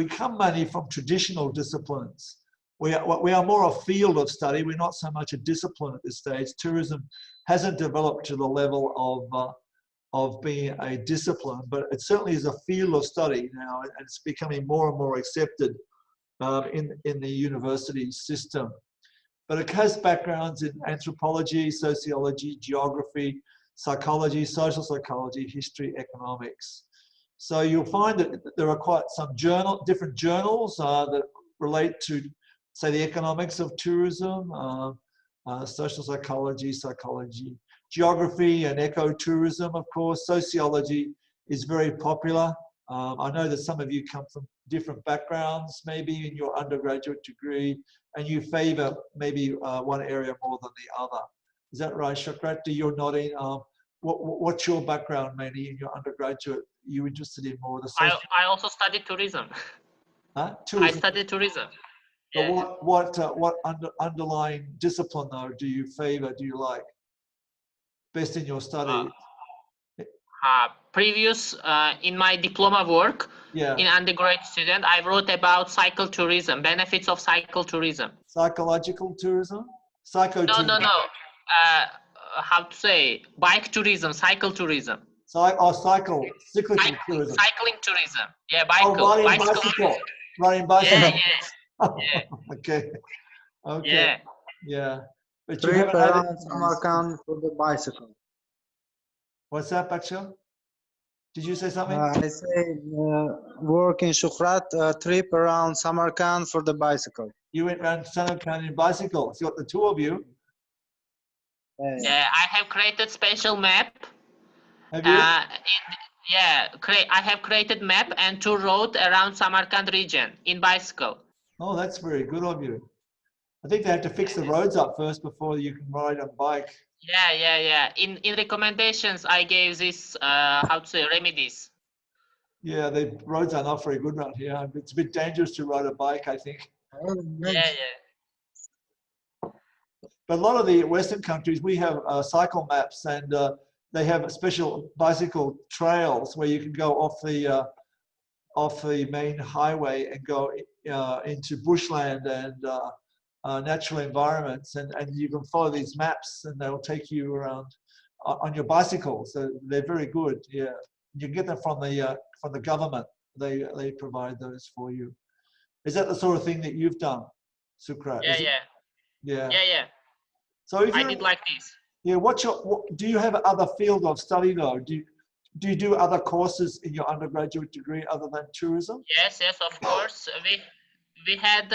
come mainly from traditional disciplines. We are more a field of study. We're not so much a discipline at this stage. Tourism hasn't developed to the level of being a discipline, but it certainly is a field of study now, and it's becoming more and more accepted in the university system. But it has backgrounds in anthropology, sociology, geography, psychology, social psychology, history, economics. So you'll find that there are quite some different journals that relate to, say, the economics of tourism, social psychology, geography and ecotourism, of course. Sociology is very popular. I know that some of you come from different backgrounds, maybe in your undergraduate degree, and you favor maybe one area more than the other. Is that right, Shakrat? You're nodding. What's your background mainly in your undergraduate? You interested in more of the social? I also studied tourism. Huh? Tourism. I studied tourism. But Yeah. what underlying discipline though do you favor? Do you like best in your study? Previous in my diploma work, Yeah. in undergraduate student, I wrote about cycle tourism, benefits of cycle tourism. Psychological tourism? Psychotourism? No. How to say? Bike tourism, cycle tourism. Cyclical tourism. Cycling tourism. Yeah, bicycle. Riding bicycle. Riding bicycle. Yeah. Okay. Yeah. Yeah. But you Trip haven't had it. around Samarkand for the bicycle. What's that, Baksha? Did you say something? I say work in Shukrat, trip around Samarkand for the bicycle. You went around Samarkand in bicycle. It's got the two of you. Yeah, I have created special map. Have you? I have created map and tour road around Samarkand region in bicycle. Oh, that's very good of you. I think they have to fix the roads up first before you can ride a bike. Yeah. In recommendations, I gave this how to say remedies. Yeah, the roads are not very good around here. It's a bit dangerous to ride a bike, I think. Yeah. But a lot of the Western countries, we have cycle maps, and they have special bicycle trails where you can go off the main highway and go into bushland and natural environments, and you can follow these maps, and they'll take you around on your bicycle. So they're very good. Yeah, you can get them from the government. They provide those for you. Is that the sort of thing that you've done, Sukrat? Yeah. So if I did like this. Yeah, do you have other field of study though? Do you do other courses in your undergraduate degree other than tourism? Yes, of course. We had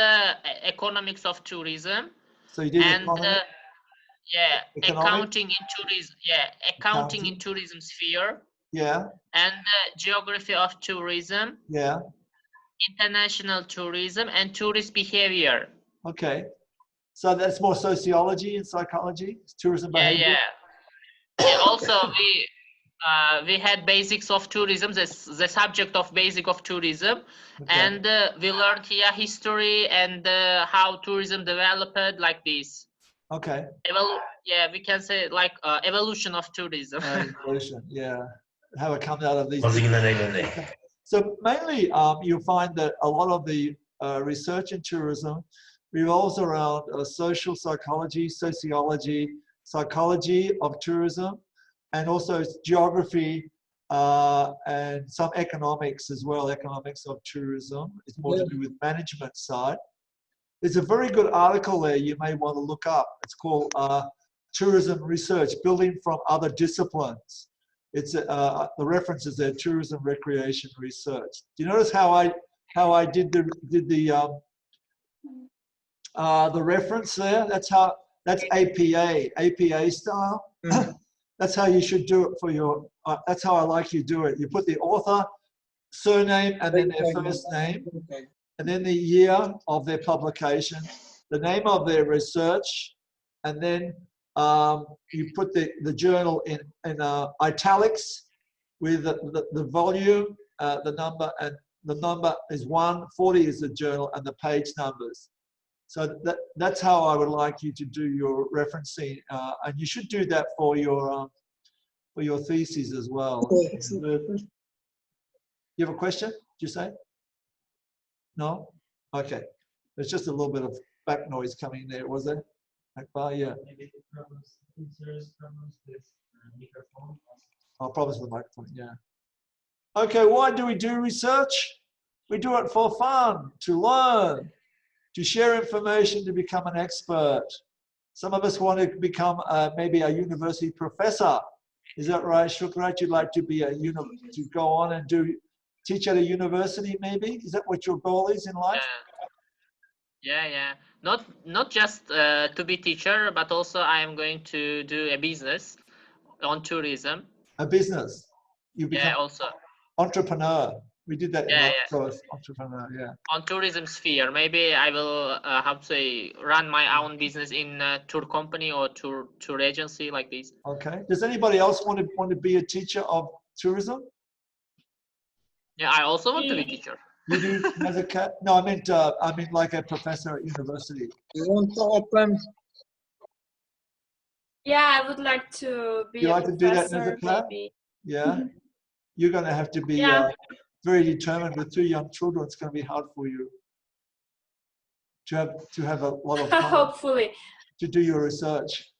economics of tourism. So you did and economics? accounting in tourism sphere. Yeah. And geography of tourism. Yeah. International tourism and tourist behavior. Okay. So that's more sociology and psychology, tourism behavior. Yeah. Also, We had basics of tourism, the subject of basic of tourism, Okay. and we learned here history and how tourism developed like this. Okay. Yeah, we can say like evolution of tourism. Evolution, yeah. How it comes out of these. Originalmente. So mainly, you'll find that a lot of the research in tourism revolves around social psychology, sociology, psychology of tourism, and also geography and some economics as well. Economics of tourism. It's more to do with management side. There's a very good article there you may want to look up. It's called Tourism Research, Building from Other Disciplines. It's the references there, tourism, recreation, research. Do you notice how I did the reference there? That's APA style. That's how you should do it for your. That's how I like you do it. You put the author, surname, and then their first name, and then the year of their publication, the name of their research, and then you put the journal in italics with the volume, the number, and the number is 140 is the journal, and the page numbers. So that's how I would like you to do your referencing, and you should do that for your thesis as well. You have a question? Did you say? No? Okay. There's just a little bit of back noise coming there, was there? Yeah. Maybe problems, serious problems with microphone. Oh, problems with the microphone, yeah. Okay, why do we do research? We do it for fun, to learn, to share information, to become an expert. Some of us want to become maybe a university professor. Is that right, Shukrat? You'd like to be to go on and teach at a university, maybe? Is that what your goal is in life? Yeah. Not just to be teacher, but also I am going to do a business on tourism. A business. You become also entrepreneur. We did that in Yeah, our yeah. course. Entrepreneur, yeah. on tourism sphere. Maybe I will how to say run my own business in a tour company or tour agency like this. Okay. Does anybody else want to be a teacher of tourism? Yeah, I also want to be teacher. You do as a cat? No, I meant like a professor at university. You want to open? Yeah, I would like to be You a like to do that as a professor, plan? maybe. Yeah. You're going to have to be Yeah. very determined with 2 young children. It's going to be hard for you to have a lot of time Hopefully. to do your research.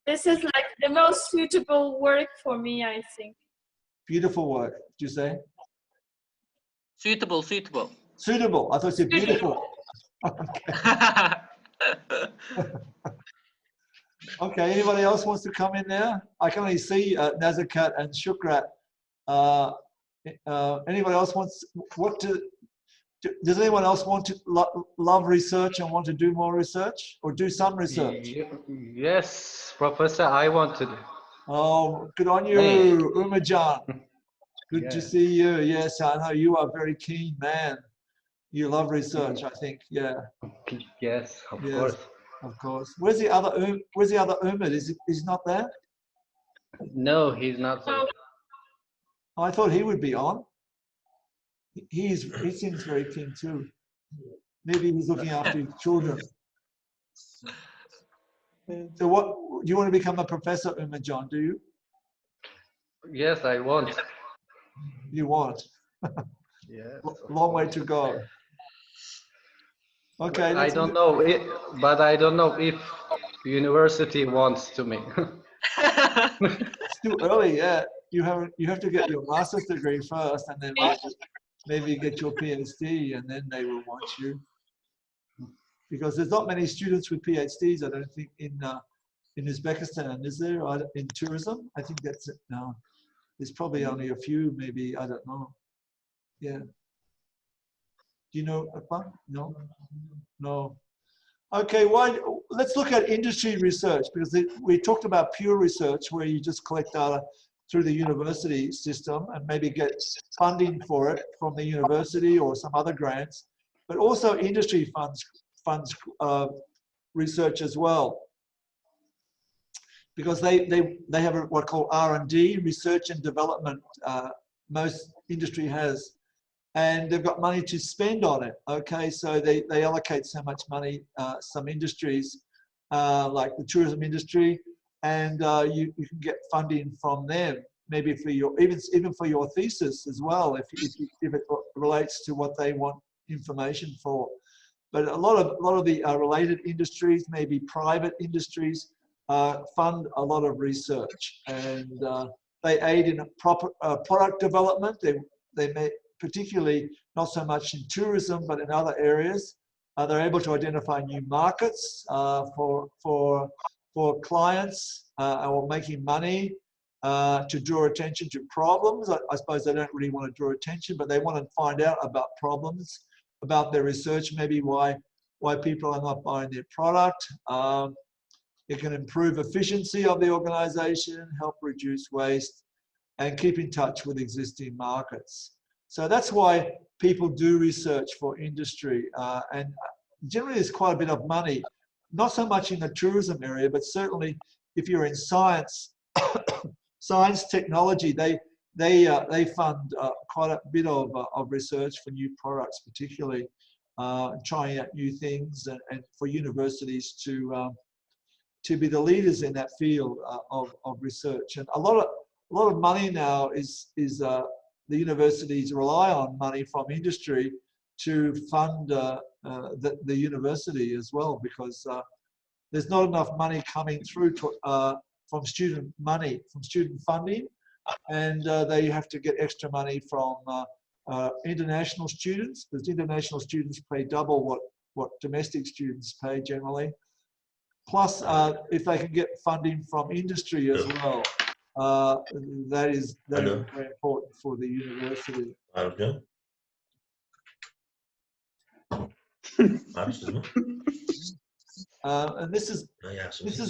This is like the most suitable work for me, I think. Beautiful work, did you say? Suitable. Suitable. I thought you said beautiful. Okay, anybody else wants to come in there? I can only see Nazakat and Shukrat. Anybody else wants does anyone else want to love research and want to do more research or do some research? Yes, Professor, I want to do. Oh, good on you, Hey. Umajan. Good to Yeah. see you. Yes, I know you are very keen man. You love research, I think. Yeah, Yes, of Yes. course. of course. Where's the other Umad? Is he not there? No, he's not there. I thought he would be on. He seems very keen too. Maybe he's looking after his children. So what, do you want to become a professor, Umajan, do you? Yes, I want. You want. Yes. Long way to go. Okay. I let's don't move- know, but I don't know if university wants to me. It's too early, yeah. You have to get your master's degree first, and then maybe get your PhD, and then they will want you. Because there's not many students with PhDs, I don't think, in Uzbekistan, is there? In tourism? I think that's it now. There's probably only a few, maybe, I don't know. Yeah. Do you know, Akbar? No? No. Okay, let's look at industry research, because we talked about pure research, where you just collect data through the university system and maybe get funding for it from the university or some other grants, but also industry funds research as well. because they have what called R&D, research and development. Most industry has, and they've got money to spend on it. Okay, so they allocate so much money. Some industries, like the tourism industry, and you can get funding from them, maybe for your even for your thesis as well, if it relates to what they want information for. But a lot of the related industries, maybe private industries, fund a lot of research, and they aid in proper product development. They may, particularly not so much in tourism, but in other areas, they're able to identify new markets for clients, or making money, to draw attention to problems. I suppose they don't really want to draw attention, but they want to find out about problems, about their research, maybe why people are not buying their product. It can improve efficiency of the organization, help reduce waste, and keep in touch with existing markets. So that's why people do research for industry, and generally there's quite a bit of money, not so much in the tourism area, but certainly if you're in science, science technology, they fund quite a bit of research for new products, particularly trying out new things, and for universities to be the leaders in that field of research. And a lot of money now is the universities rely on money from industry to fund the university as well, because there's not enough money coming through from student funding, and they have to get extra money from international students, because international students pay double what domestic students pay generally. Plus, if they can get funding from industry as well, that is very important for the university. And this is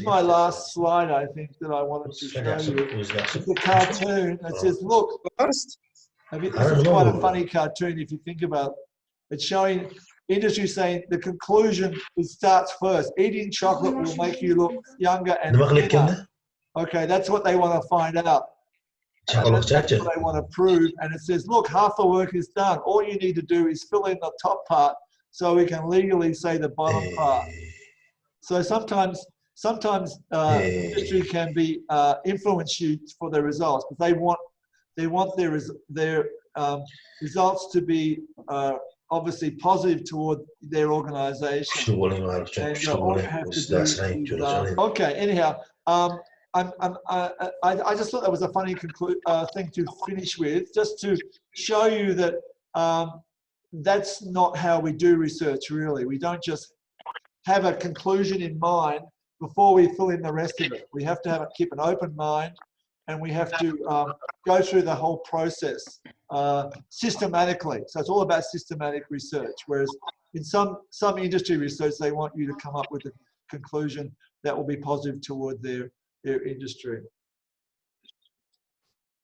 my last slide, I think, that I wanted to show you. It's a cartoon that says, look, this is quite a funny cartoon if you think about it. It's showing industry saying the conclusion, it starts first. Eating chocolate will make you look younger and thinner. Okay, that's what they want to find out. That's what they want to prove. And it says, look, half the work is done. All you need to do is fill in the top part so we can legally say the bottom part. So sometimes industry can be influence you for their results, but they want their results to be obviously positive toward their organization. And all you have to do is, okay, anyhow, I just thought that was a funny thing to finish with, just to show you that that's not how we do research, really. We don't just have a conclusion in mind before we fill in the rest of it. We have to keep an open mind, and we have to go through the whole process systematically. So it's all about systematic research, whereas in some industry research, they want you to come up with a conclusion that will be positive toward their industry.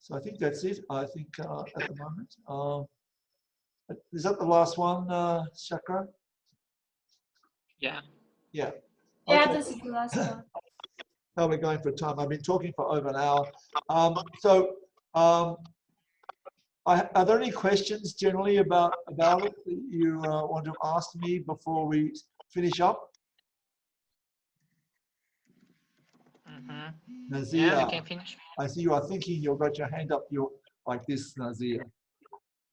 So I think that's it, I think, at the moment. Is that the last one, Chakra? Yeah. Yeah. Yeah, Okay. this is the last one. How are we going for time? I've been talking for over an hour. Are there any questions generally about it that you want to ask me before we finish up? Nazir, Yeah, we can finish. I see you are thinking. You've got your hand up. You're like this, Nazir.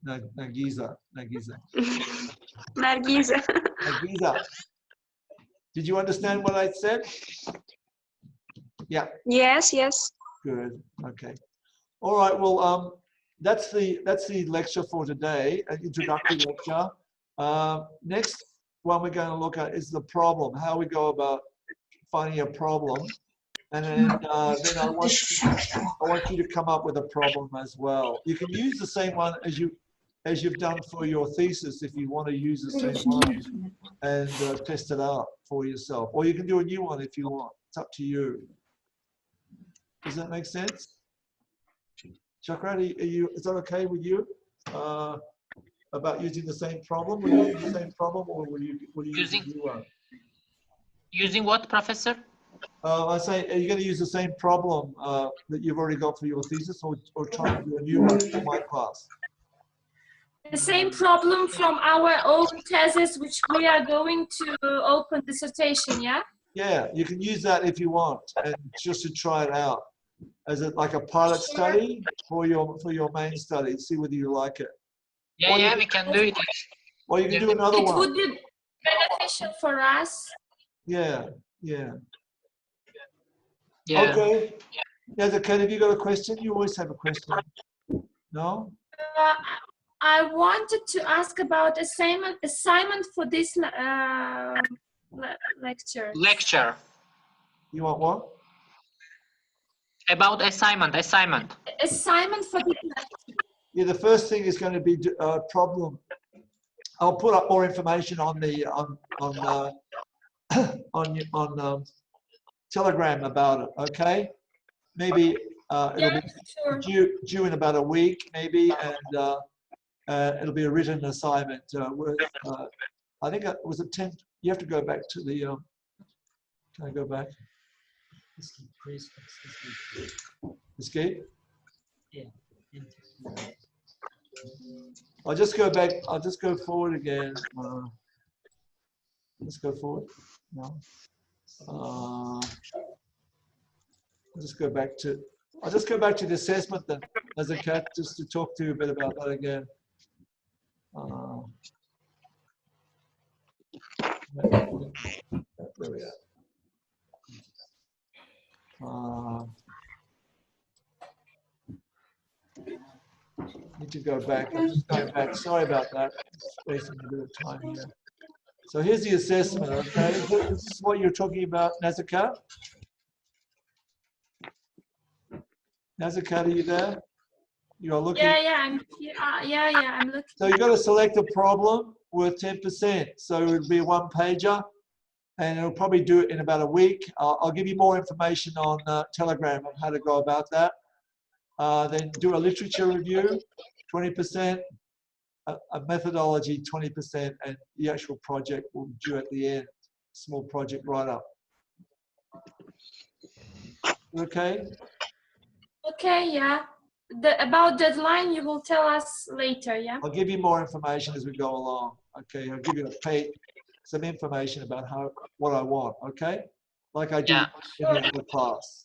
Nagiza. Nagiza. Did you understand what I said? Yeah. Yes. Good. Okay. All right. Well, that's the lecture for today, an introductory lecture. Next one we're going to look at is the problem, how we go about finding a problem, and then I want you to come up with a problem as well. You can use the same one as you've done for your thesis if you want to use the same one and test it out for yourself, or you can do a new one if you want. It's up to you. Does that make sense? Chakrati, is that okay with you? About using the same problem? Will you use the same problem, or will you use a new one? Using what, Professor? I say, are you going to use the same problem that you've already got for your thesis, or try to do a new one for my class? The same problem from our own thesis, which we are going to open dissertation, yeah? Yeah, you can use that if you want, and just to try it out as like a pilot study for your main study. See whether you like it. Yeah, yeah, we can do it. Or you can do another It one. would be beneficial for us. Yeah, yeah. Yeah. Okay. Yeah, Ken, have you got a question? You always have a question. No? I wanted to ask about assignment for this lecture. Lecture. You want what? About assignment. Assignment for this lecture. Yeah, the first thing is going to be a problem. I'll put up more information on the on Telegram about it. Okay, maybe it'll be due in about a week, maybe, and it'll be a written assignment. I think it was a 10. You have to go back to the. Can I go back? Escape. Yeah. I'll just go back. I'll just go forward again. Let's go forward. No. I'll just go back to. I'll just go back to the assessment then, as a cat, just to talk to you a bit about that again. There we are. Need to go back. I'm just going back. Sorry about that. Just wasting a bit of time here. So here's the assessment, okay? This is what you're talking about, Nazakat? Nazakat, are you there? You're looking? Yeah, I'm here. Yeah, I'm looking. So you've got to select a problem worth 10%. So it would be a one-pager, and it'll probably do it in about a week. I'll give you more information on Telegram on how to go about that. Then do a literature review, 20%, a methodology, 20%, and the actual project will be due at the end, small project write-up. Okay? Okay, yeah. About deadline, you will tell us later, yeah? I'll give you more information as we go along. Okay, I'll give you some information about what I want, okay? Like I do in the other class.